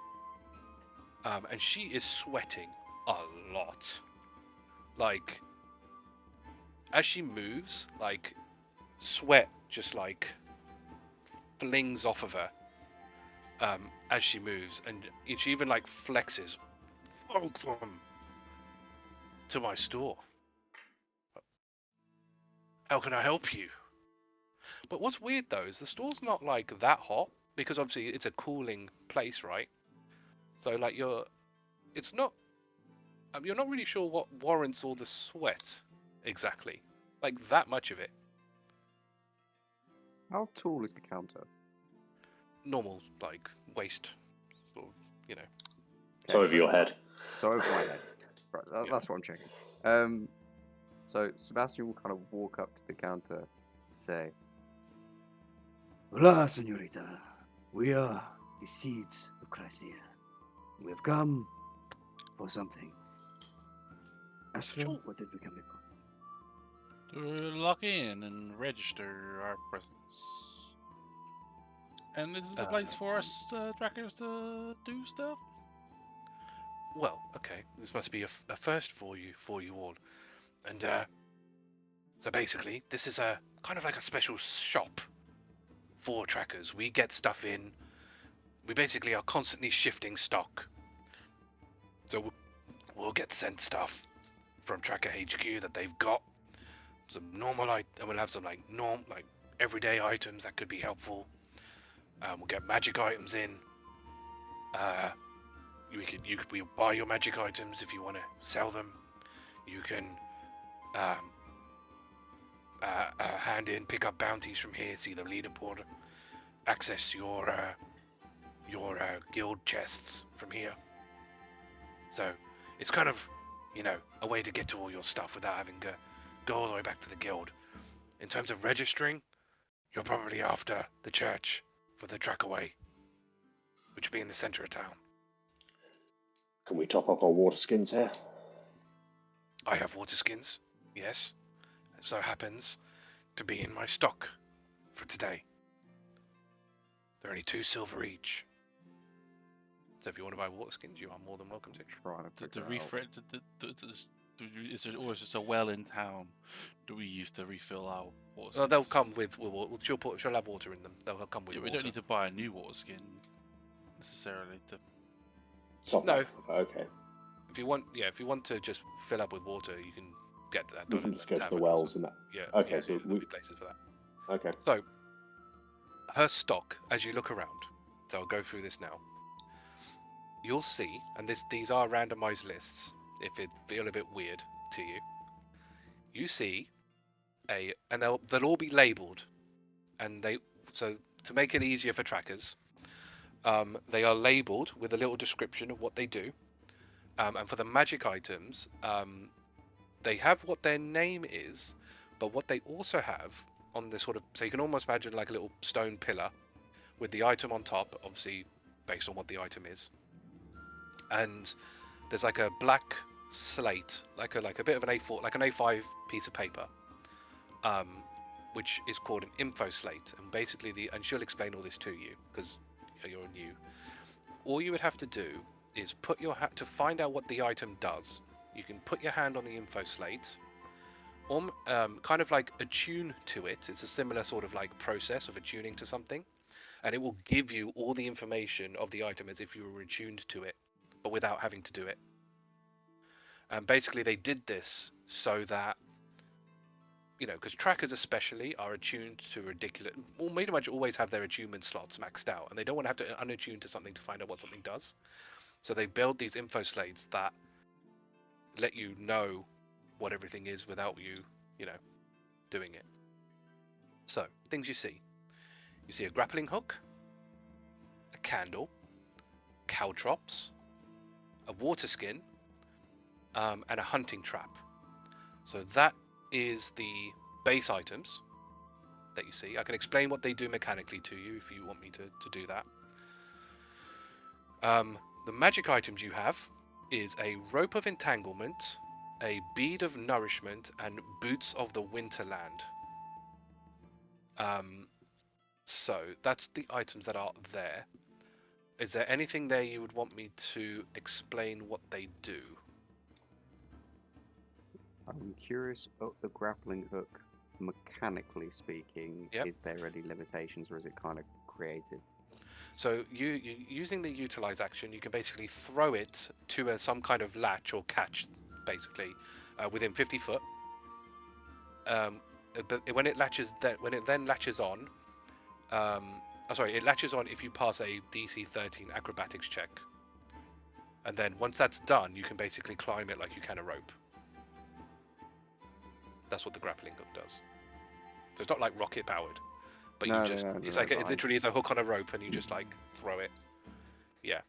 and she is sweating a lot. Like, as she moves, like, sweat just like flings off of her as she moves, and she even like flexes. Welcome to my store. How can I help you? But what's weird though is the store's not like that hot, because obviously it's a cooling place, right? So like it's not. You're not really sure what warrants all the sweat exactly, like that much of it. How tall is the counter? Normal, like waist, sort of, you know. Okay, Over your head. So over my head. Right, that's what I'm checking. So Sebastian will kind of walk up to the counter and say, Hola, señorita. We are the seeds of Crisia. We have come for something. Astra, Sure. what did we come here for? To lock in and register our presence. And this is the place for us trackers to do stuff. Well, okay, this must be a first for you all, and so basically, this is a kind of like a special shop for trackers. We get stuff in. We basically are constantly shifting stock, so we'll get sent stuff from Tracker HQ that they've got. Some normal and we'll have some like everyday items that could be helpful. We'll get magic items in. We buy your magic items if you want to sell them. You can hand in, pick up bounties from here, see the leaderboard, access your guild chests from here. So it's kind of, a way to get to all your stuff without having to go all the way back to the guild. In terms of registering, you're probably after the church for the trackaway, which will be in the center of town. Can we top up our water skins here? I have water skins, yes. It so happens to be in my stock for today. They're only 2 silver each. So if you want to buy water skins, you are more than welcome to. trying to To figure out. refresh, is there always just a well in town that we use to refill our water Well, they'll skins? come with she'll have water in them. They'll come with Yeah, we water. don't need to buy a new water skin necessarily. Top No. up. Okay. If you want to just fill up with water, you can get that We done. can at just go to the tavern or wells something. and that. Yeah. Okay, yeah, so there'll we- be places for that. Okay. So, her stock, as you look around, so I'll go through this now. You'll see, and these are randomized lists, if it feel a bit weird to you. You see and they'll all be labeled, and so to make it easier for trackers, they are labeled with a little description of what they do, and for the magic items, they have what their name is, but what they also have on this sort of, so you can almost imagine like a little stone pillar with the item on top, obviously based on what the item is, and there's like a black slate, like a bit of an A4, like an A5 piece of paper, which is called an info slate, and basically and she'll explain all this to you because you're new. All you would have to do is put your to find out what the item does. You can put your hand on the info slate, kind of like attune to it. It's a similar sort of like process of attuning to something, and it will give you all the information of the item as if you were attuned to it, but without having to do it. And basically they did this so that, because trackers especially are attuned to ridiculous, well, pretty much always have their attunement slots maxed out, and they don't want to have to unattune to something to find out what something does. So they build these info slates that let you know what everything is without you, doing it. So, things you see. You see a grappling hook, a candle, caltrops, a water skin, and a hunting trap. So that is the base items that you see. I can explain what they do mechanically to you if you want me to do that. The magic items you have is a rope of entanglement, a bead of nourishment, and boots of the winterland. So that's the items that are there. Is there anything there you would want me to explain what they do? I'm curious about the grappling hook. Mechanically speaking, Yep. is there any limitations, or is it kind of creative? So you using the utilize action, you can basically throw it to some kind of latch or catch, basically, within 50 foot. But when it then latches on, it latches on if you pass a DC 13 acrobatics check. And then once that's done, you can basically climb it like you can a rope. That's what the grappling hook does. So it's not like rocket powered, but No, you just no, it's no, like no, it literally is a hook on a rope, and you just like throw it. Yeah.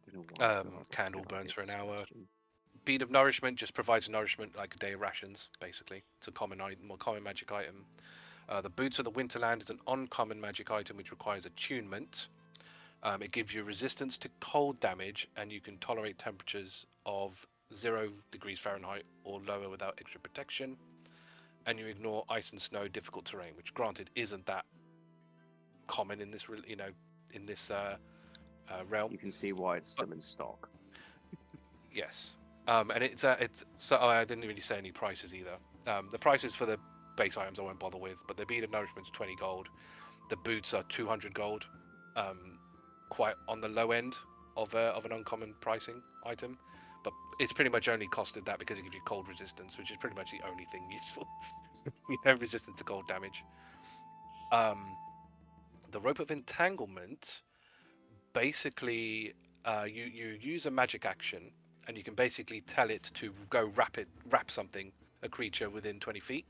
I don't know why I thought that's a Candle good burns idea for an hour. Sebastian. Bead of nourishment just provides nourishment like a day of rations, basically. It's a common item, more common magic item. The Boots of the Winterland is an uncommon magic item which requires attunement. It gives you resistance to cold damage, and you can tolerate temperatures of 0 degrees Fahrenheit or lower without extra protection. And you ignore ice and snow, difficult terrain, which granted isn't that common in this, in this realm. You can see why it's still in stock. Yes. And it's so I didn't really say any prices either. The prices for the base items I won't bother with, but the bead of nourishment is 20 gold. The boots are 200 gold. Quite on the low end of an uncommon pricing item, but it's pretty much only costed that because it gives you cold resistance, which is pretty much the only thing useful. Resistance to cold damage. The rope of entanglement, basically, you use a magic action, and you can basically tell it to go wrap something, a creature within 20 feet,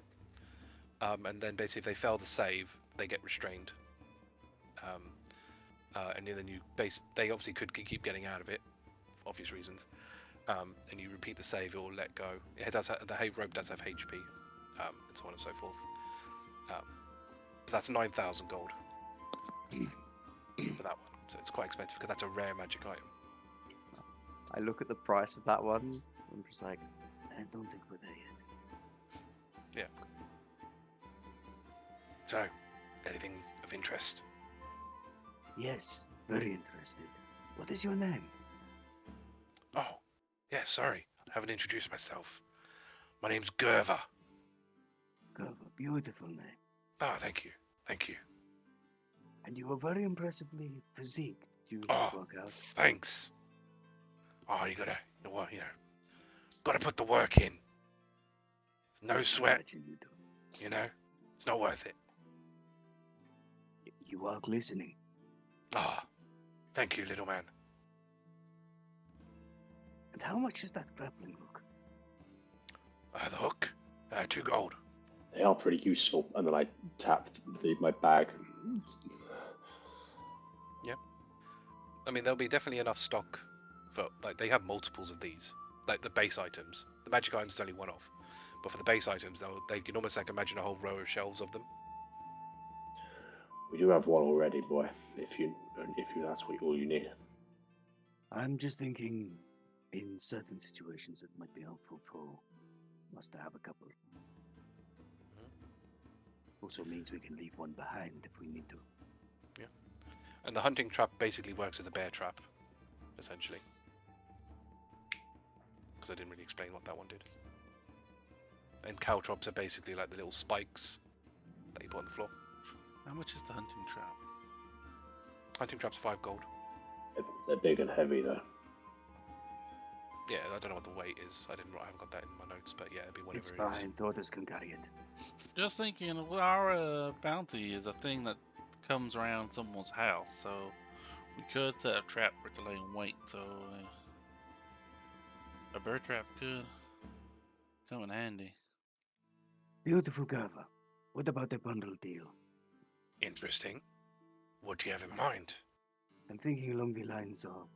and then basically if they fail the save, they get restrained. And then they obviously could keep getting out of it, for obvious reasons. And you repeat the save, it will let go. The rope does have HP, and so on and so forth. But that's 9,000 gold for that one. So it's quite expensive because that's a rare magic item. I look at the price of that one, I'm just like, I don't think we're there yet. So, anything of interest? Yes, very interested. What is your name? Oh, yeah, sorry. I haven't introduced myself. My name's Gerva. Gova, beautiful name. Oh, thank you. Thank you. And you are very impressively physique. Did you Oh, work out? thanks. Oh, you gotta put the work in. No I sweat, imagine you do. It's not worth it. You are glistening. Ah, thank you, little man. And how much is that grappling hook? The hook, 2 gold. They are pretty useful. And then I tap my bag. I mean, there'll be definitely enough stock for, like, they have multiples of these, like the base items. The magic items is only one off, but for the base items, they can almost like imagine a whole row of shelves of them. We do have one already, boy. If that's all you need. I'm just thinking, in certain situations, it might be helpful for us to have a couple. Also means we can leave one behind if we need to. And the hunting trap basically works as a bear trap, essentially. Because I didn't really explain what that one did. And caltrops are basically like the little spikes that you put on the floor. How much is the hunting trap? Hunting trap's 5 gold. They're big and heavy, though. Yeah, I don't know what the weight is. I haven't got that in my notes, but yeah, it'd be whatever It's it is. fine. Thordas can carry it. Just thinking, our bounty is a thing that comes around someone's house, so we could set a trap for it to lay in wait. So a bird trap could come in handy. Beautiful Gava. What about the bundle deal? Interesting. What do you have in mind? I'm thinking along the lines of,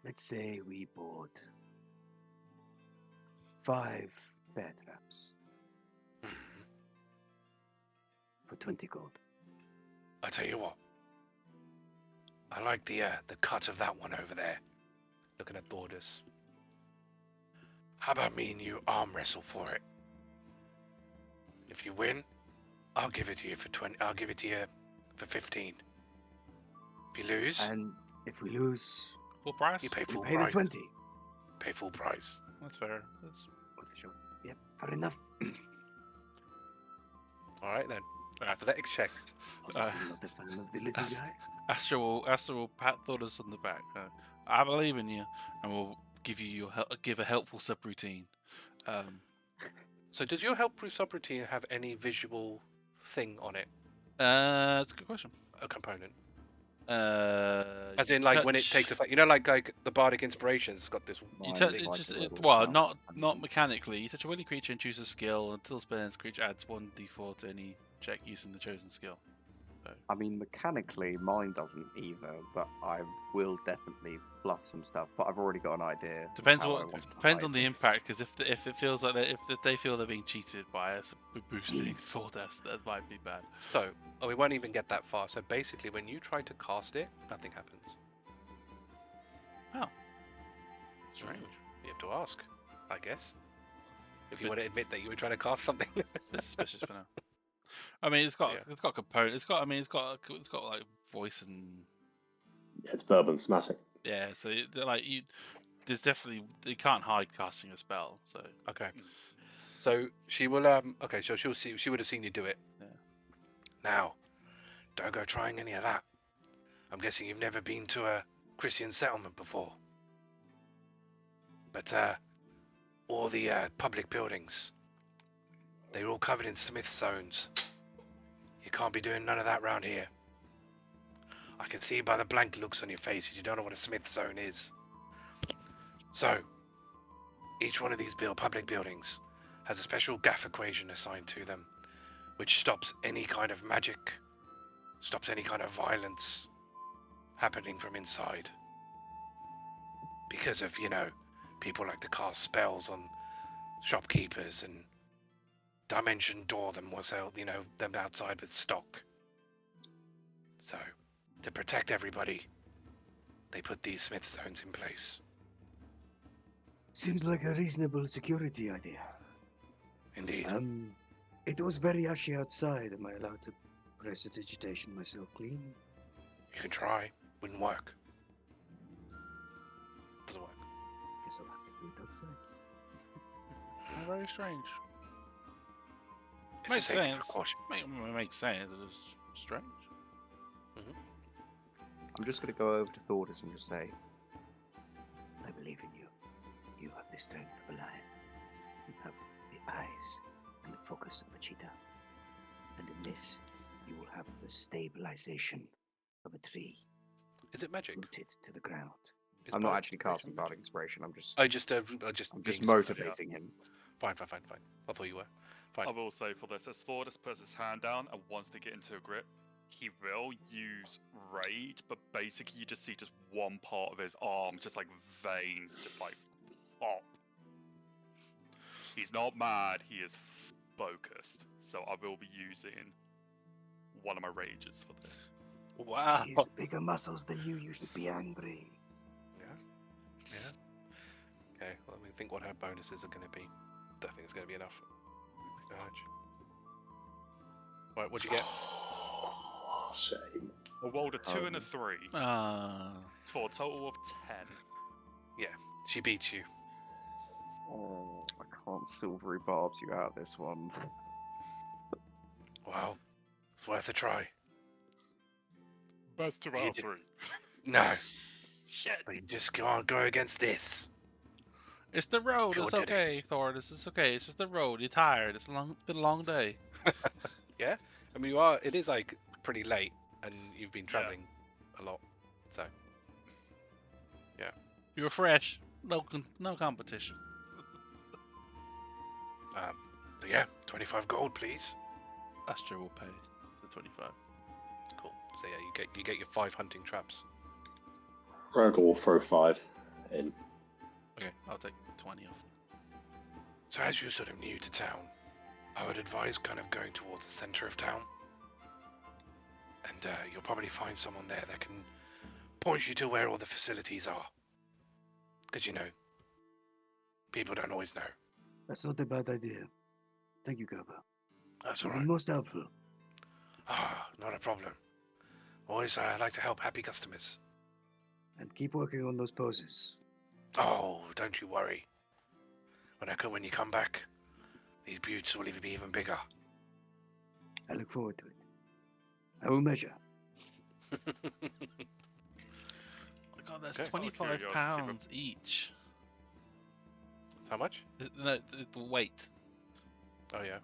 let's say we bought 5 bear traps Mhm. for 20 gold. I tell you what. I like the cut of that one over there. Looking at Thordas. How about me and you arm wrestle for it? If you win, I'll give it to you for 20. I'll give it to you for 15. If If you lose, And if we lose, Full price. you pay we full pay the price. 20. Pay full price. That's fair. That's... Worth a shot. Yep, fair enough. All right then. Athletic check. Obviously not a fan of the little That's- guy. Astra will pat Thordas on the back. I believe in you, and we'll give you give a helpful subroutine. So does your help proof subroutine have any visual thing on it? That's a good question. A component? As You in, like when it touch- takes effect. You know, like the bardic inspirations got this. You Mine touch is it like just a it, little well, pound not and- mechanically. You touch a willing creature and choose a skill. Until spends, creature adds 1d4 to any check using the chosen skill. I mean, mechanically, mine doesn't either, but I will definitely fluff some stuff. But I've already got an idea. of Depends how I what want to depends hide on the this. impact. Because if it feels like if they feel they're being cheated by us boosting Thordas, that might be bad. So, we won't even get that far. So basically, when you try to cast it, nothing happens. Strange. You have to ask, I guess. If you want to admit that you were trying to cast something. It's suspicious for now. I mean, it's got Yeah. component. It's got like voice and Yeah, it's verbal and somatic. yeah. So like you, there's definitely you can't hide casting a spell. So Okay. So she will okay, so she would have seen you do it. Yeah. Now, don't go trying any of that. I'm guessing you've never been to a Crisian settlement before. But all the public buildings, they're all covered in smith zones. You can't be doing none of that round here. I can see by the blank looks on your faces you don't know what a smith zone is. So, each one of these public buildings has a special gaff equation assigned to them, which stops any kind of magic, stops any kind of violence happening from inside. Because of, people like to cast spells on shopkeepers and dimension door them them outside with stock. So, to protect everybody, they put these smith zones in place. Seems like a reasonable security idea. Indeed. It was very ashy outside. Am I allowed to prestidigitation myself clean? You can try. Wouldn't work. Doesn't work. Guess I'll have to do it outside. very strange. It's a Makes safety sense. precaution. Makes sense. It's strange. I'm just going to go over to Thordas and just say, I believe in you. You have the strength of a lion. You have the eyes and the focus of a cheetah. And in this, you will have the stabilization of a tree Is it magic? rooted to the ground. Is I'm not bardic actually inspiration casting magic? Bardic Inspiration. I'm just I'm just being- motivating him. Fine. I thought you were. Fine. I will say for this, as Thordas puts his hand down and wants to get into a grip, he will use Rage, but basically you just see just one part of his arm, just like veins, just like pop. He's not mad, he is focused. So I will be using one of my Rages for this. Wow. He's bigger muscles than you. You should be angry. Yeah. Okay. Well, let me think what her bonuses are going to be. Don't think it's going to be enough. Damage. Right. What'd you get? Shame. I rolled a 2 and a 3 for a total of 10. She beats you. Oh, I can't silvery barbs you out this one. Wow. It's worth a try. Best 2 You out of did- 3. No. Shit. But you just can't go against this. It's the road. Pure It's okay, Thordas. It's okay. It's just the road. You're tired. It's been a long day. Yeah. I mean, it is like pretty late, and you've been traveling a lot. So. You're fresh. No competition. But yeah, 25 gold, please. Astra will pay the 25. Cool. So yeah, you get your 5 hunting traps. Hrugguhl will throw 5 in. Okay, I'll take 20 off. So as you're sort of new to town, I would advise kind of going towards the center of town. And you'll probably find someone there that can point you to where all the facilities are. Because, people don't always know. That's not a bad idea. Thank you, Gaba. That's You've all been right. most helpful. Not a problem. Always like to help happy customers. And keep working on those poses. Oh, don't you worry. When you come back, these buttes will even be even bigger. I look forward to it. I will measure. Oh my god, that's Okay. £25 each. How much? No, the weight. Oh yeah.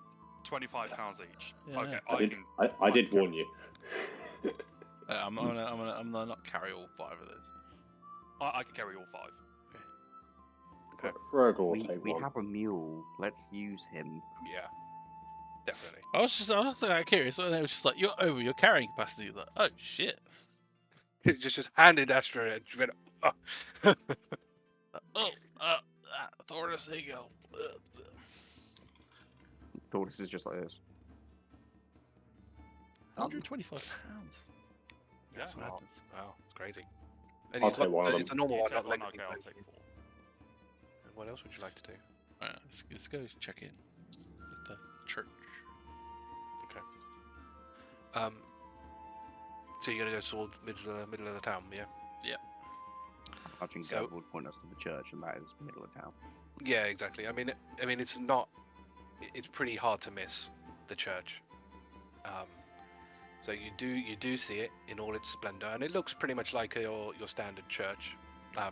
£25 each. Yeah, Okay, no. I did warn you. I'm gonna not carry all 5 of those. I can carry all 5. Okay. Hrugguhl will take We one. have a mule. Let's use him. Yeah. Definitely. I was just like, curious, and it was just like, you're over your carrying capacity. Like, oh shit. just handed Astra and she went, oh. Thordas, there you go. Thordas is just like this. £125. Yeah. Wow, it's crazy. I'll take one of them. It's a normal You one, take not one, like okay, I'll take 4. What else would you like to do? Let's go check in at the church. So you're gonna go towards middle of the town, yeah? Arching So- would point us to the church, and that is middle of town. Yeah, exactly. I mean, it's not. It's pretty hard to miss the church. So you do see it in all its splendor, and it looks pretty much like your standard church.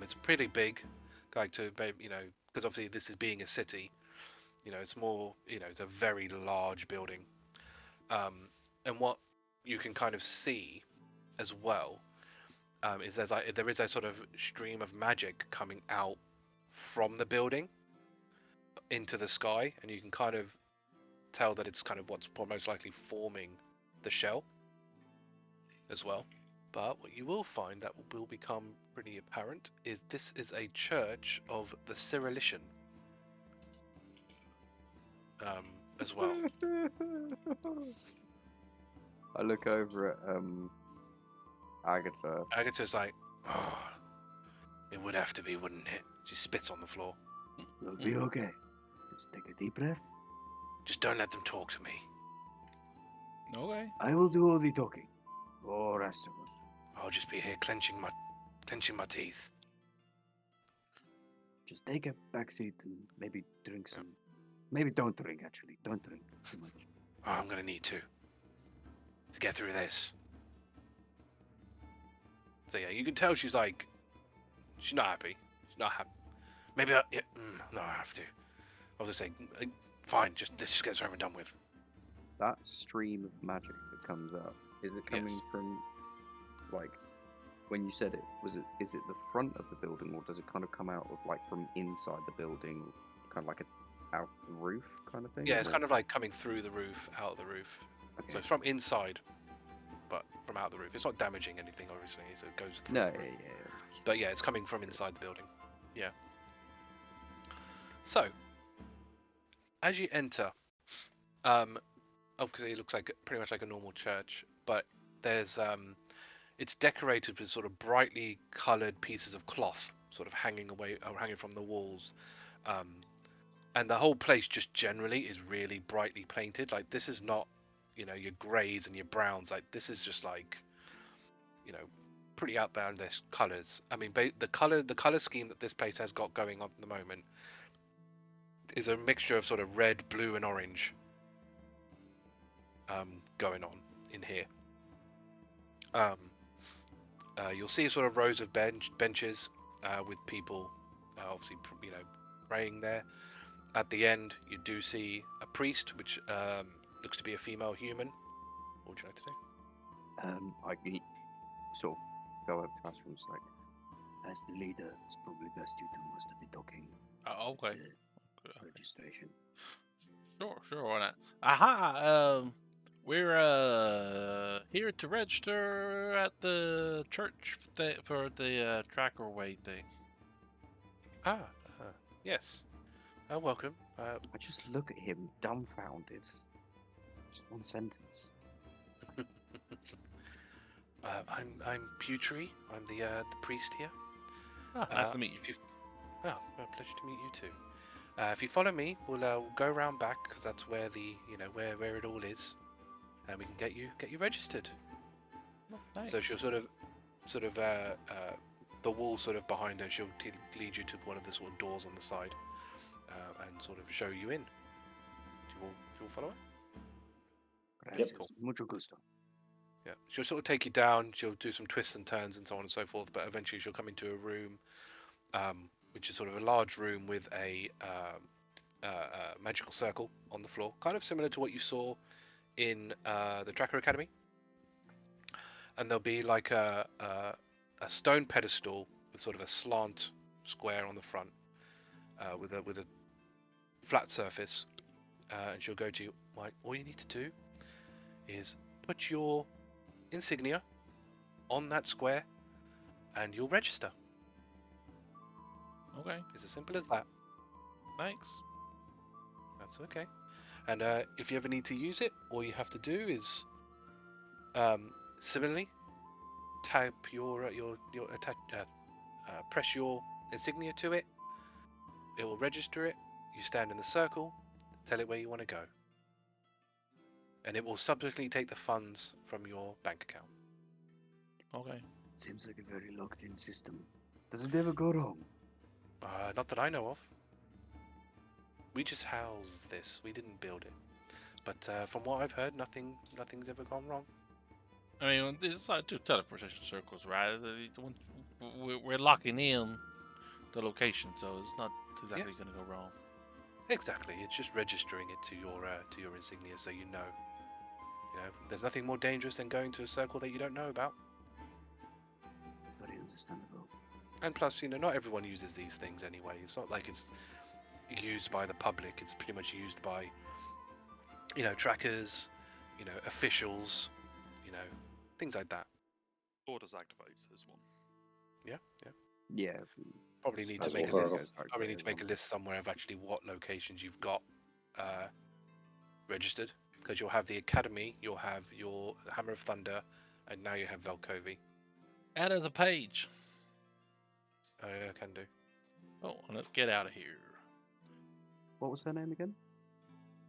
It's pretty big, because obviously this is being a city. It's more. It's a very large building. And what you can kind of see as well is there is a sort of stream of magic coming out from the building into the sky, and you can kind of tell that it's kind of what's most likely forming the shell as well. But what you will find that will become pretty apparent is this is a church of the Cyrillician as well. I look over at Agata. Agata's like, oh, it would have to be, wouldn't it? She spits on the floor. We'll be okay. Just take a deep breath. Just don't let them talk to me. Okay. I will do all the talking. Or Astra will. I'll just be here clenching my teeth. Just take a back seat and maybe drink some. Maybe don't drink, actually. Don't drink too much. Oh, I'm gonna need to get through this. So yeah, you can tell she's not happy. She's not happy. Maybe no, I have to. I was just saying, fine, let's just get this over and done with. That stream of magic that comes up, is it coming Yes. from, like, when you said it, is it the front of the building, or does it kind of come out of, like, from inside the building, kind of like out the roof kind of thing? Yeah, it's or- kind of like coming through the roof, out the roof. So Okay. it's from inside, but from out the roof. It's not damaging anything, obviously, so it goes through No, the roof. yeah. But yeah, it's coming from inside the building. Yeah. So, as you enter, obviously it looks like pretty much like a normal church, but there's it's decorated with sort of brightly coloured pieces of cloth, sort of hanging from the walls, and the whole place just generally is really brightly painted. Like, this is not, your greys and your browns. Like, this is just like, pretty outlandish colours. I mean, the colour scheme that this place has got going on at the moment is a mixture of sort of red, blue, and orange going on in here. You'll see sort of rows of benches with people, obviously, praying there. At the end, you do see a priest, which looks to be a female human. What would you like to do? I sort of go up to Astra and it's like, As the leader, it's probably best you do most of the talking. Okay. The registration. Sure, why not? Aha! We're here to register at the church for the tracker way thing. Yes. Welcome. I just look at him dumbfounded. Just one sentence. I'm Putri. I'm the priest here. Nice to meet you. Oh, well, pleasure to meet you too. If you follow me, we'll go around back because that's where the where it all is, and we can get you registered. So she'll sort of, the wall sort of behind her. She'll lead you to one of the sort of doors on the side, and sort of show you in. Do you all follow her? Gracias. Cool. Mucho gusto. Yeah, she'll sort of take you down. She'll do some twists and turns and so on and so forth. But eventually, she'll come into a room, which is sort of a large room with a magical circle on the floor, kind of similar to what you saw in the Tracker Academy. And there'll be like a stone pedestal with sort of a slant square on the front, with a flat surface. And she'll go to you. Like, all you need to do is put your insignia on that square, and you'll register. Okay, It's as simple as that. thanks. That's okay. And if you ever need to use it, all you have to do is similarly type press your insignia to it. It will register it. You stand in the circle, tell it where you want to go, and it will subsequently take the funds from your bank account. Okay. Seems like a very locked-in system. Does it ever go wrong? Not that I know of. We just housed this. We didn't build it. But from what I've heard, nothing's ever gone wrong. I mean, it's like two teleportation circles, right? We're locking in the location, so it's not exactly Yes. going to go wrong. Exactly. It's just registering it to your insignia, so you know. You know, there's nothing more dangerous than going to a circle that you don't know about. Very understandable. And plus, you know, not everyone uses these things anyway. It's not like it's used by the public. It's pretty much used by, you know, trackers, you know, officials, you know, things like that. Thordas activates this one. Yeah. Probably need to That's make a all list. fair enough. Probably need to make a list somewhere of actually what locations you've got registered, because you'll have the Academy, you'll have your Hammer of Thunder, and now you have Velkovi. Add as a page. Yeah, can do. Oh, and let's get out of here. What was her name again?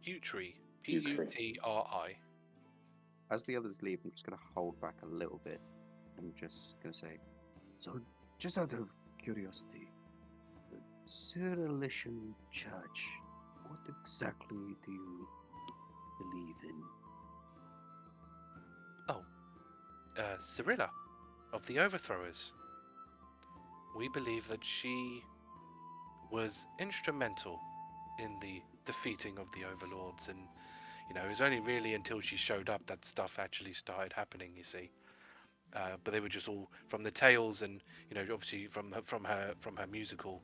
Putri. Putri. Putri. As the others leave, I'm just going to hold back a little bit. I'm just going to say, So, just out of curiosity, the Cyrilician Church, what exactly do you believe in? Cyrilla of the Overthrowers. We believe that she was instrumental in the defeating of the Overlords, and you know, it was only really until she showed up that stuff actually started happening, you see. But they were just all from the tales, and you know, obviously from her musical,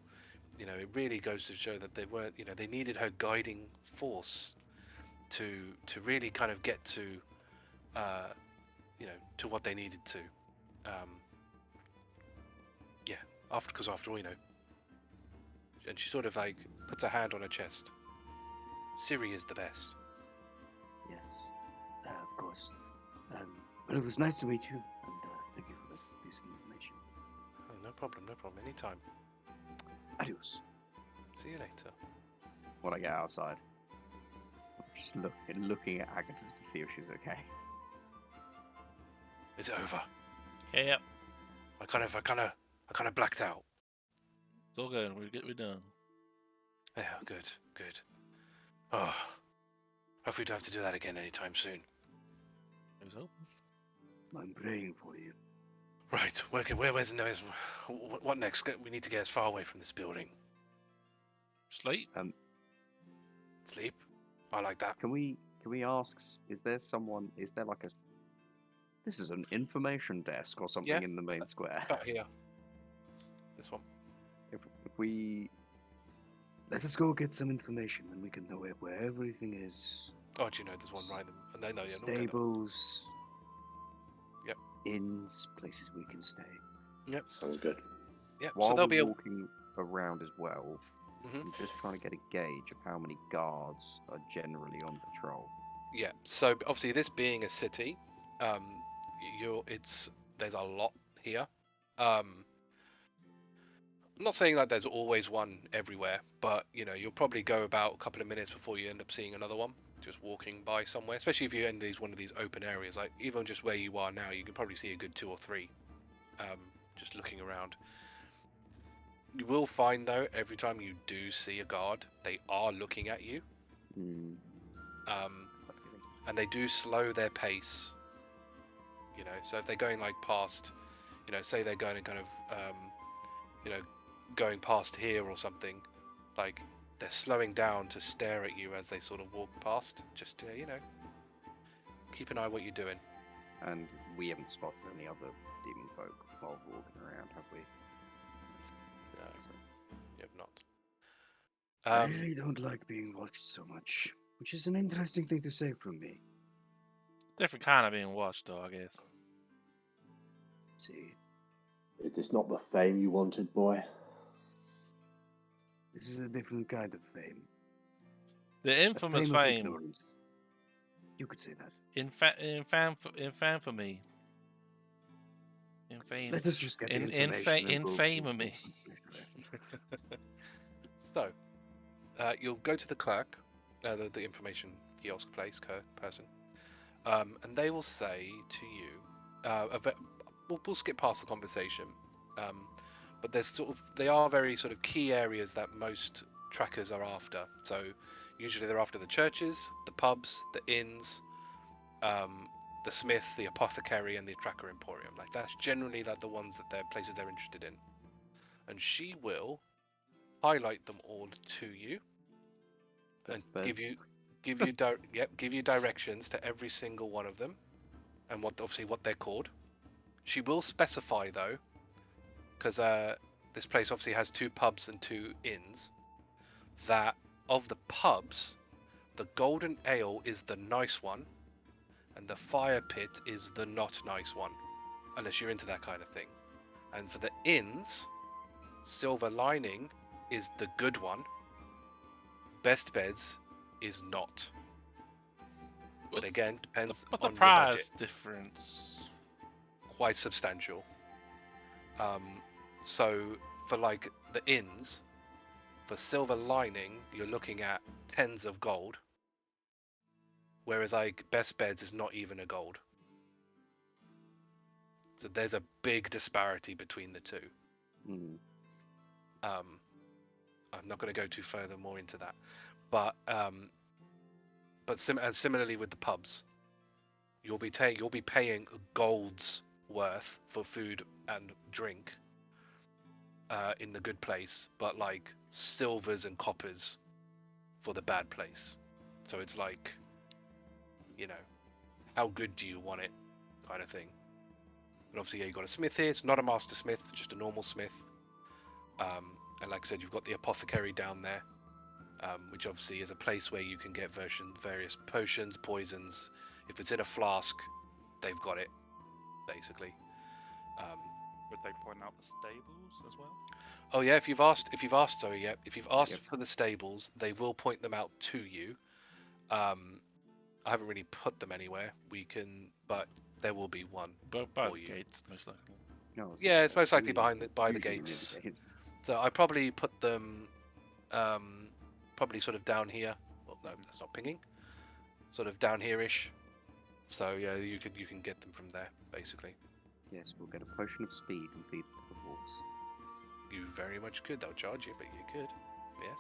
you know, it really goes to show that they weren't, you know, they needed her guiding force to really kind of get to, you know, to what they needed to. Yeah, because after all, you know, and she sort of like puts her hand on her chest. Ciri is the best. Yes, of course. Well, it was nice to meet you, and thank you for the piece of information. Oh, no problem, anytime. Adios. See you later. when I get outside, I'm just looking at Agata to see if she's okay. Is it over? Yeah, I kind of blacked out. it's all good. We're done. Yeah, good. Oh, hope we don't have to do that again anytime soon. Let's hope. I'm praying for you. Right, where's next? What next? We need to get as far away from this building. Sleep. Sleep. I like that. Can we ask? Is there like a? This is an information desk or something Yeah. in the main square. About here. This one. If we Let us go get some information, then we can know where everything is. Oh, do you know there's one right? No, yeah. Stables. Yep. Inns, places we can stay. Sounds good. Yeah. So while there'll we're be a. walking around as well, Mhm. I'm just trying to get a gauge of how many guards are generally on patrol. Yeah. So obviously, this being a city, there's a lot here. I'm not saying that there's always one everywhere, but you know, you'll probably go about a couple of minutes before you end up seeing another one. just walking by somewhere, especially if you're in one of these open areas. Like even just where you are now, you can probably see a good 2 or 3, just looking around. You will find though, every time you do see a guard, they are looking at you, and they do slow their pace. You know, so if they're going like past, you know, say they're going and kind of, you know, going past here or something, like they're slowing down to stare at you as they sort of walk past, just to, you know, keep an eye on what you're doing. And we haven't spotted any other demon folk while walking around, have we? No, So, you have not. I really don't like being watched so much, which is an interesting thing to say from me. Different kind of being watched, though, I guess. See, Is this not the fame you wanted, boy? this is a different kind of fame. The A infamous fame of fame ignorance. You could say that. in infamy. In fame. Let us just get the In information. and we'll infamy. finish the rest. So, you'll go to the clerk, the information kiosk person, and they will say to you, we'll skip past the conversation, but they are very sort of key areas that most trackers are after. So usually they're after the churches, the pubs, the inns, the smith, the apothecary, and the tracker emporium. Like that's generally like the ones that they're places they're interested in, and she will highlight them all to you and give you directions to every single one of them, and what they're called. She will specify though, because this place obviously has 2 pubs and 2 inns, that of the pubs, the Golden Ale is the nice one, and the Fire Pit is the not nice one, unless you're into that kind of thing. And for the inns, Silver Lining is the good one, Best Beds is not. But again, depends What's on the your budget. price difference? Quite substantial. So for like the inns, for Silver Lining, you're looking at tens of gold, whereas like Best Beds is not even a gold. So there's a big disparity between the two. I'm not going to go too further more into that, but similarly with the pubs, you'll be paying gold's worth for food and drink in the good place, but like silvers and coppers for the bad place. So it's like, you know, how good do you want it, kind of thing. And obviously, yeah, you got a smith here. It's not a master smith, just a normal smith. And like I said, you've got the apothecary down there, which obviously is a place where you can get various potions, poisons. If it's in a flask, they've got it, basically. Would they point out the stables as well? Oh yeah, if you've asked for the stables, they will point them out to you. I haven't really put them anywhere. But there will be one. But by for the you. gates, most likely. no, Yeah, it's most likely by the usually gates. near the gates. So I probably put them, probably sort of down here. Well, no, that's not pinging. Sort of down here-ish. So yeah, you can get them from there, basically. Yes, we'll get a potion of speed and feed the wolves. You very much could. They'll charge you, but you could. Yes.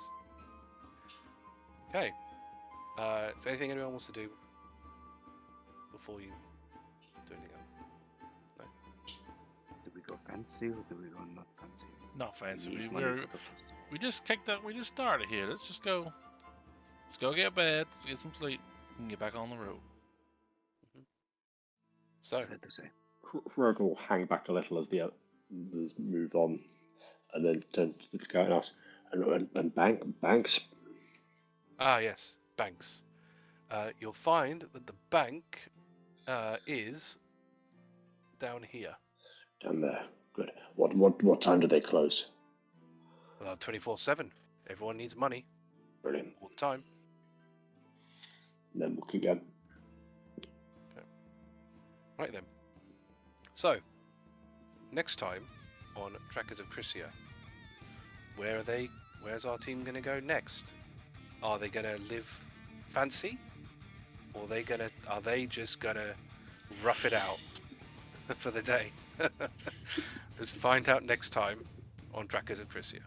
Okay. Is there anything anyone wants to do before you do anything else? Do we go fancy or do we go not fancy? Not fancy. need We, money we're, for the- we just kicked up. We just started here. Let's just go. Let's go get bed. Get some sleep. And get back on the road. So, Fair to say. Hrugguhl will hang back a little as the others move on, and then turn to the guy and ask, and banks? yes, banks. You'll find that the bank is down here. Down there. Good. What time do they close? 24/7. Everyone needs money Brilliant. all the time. And then we'll keep going. Right then. So, next time on Tracas of Crisia, where are they? Where's our team going to go next? Are they going to live fancy, or are they just gonna rough it out for the day? Let's find out next time on Tracas of Crisia.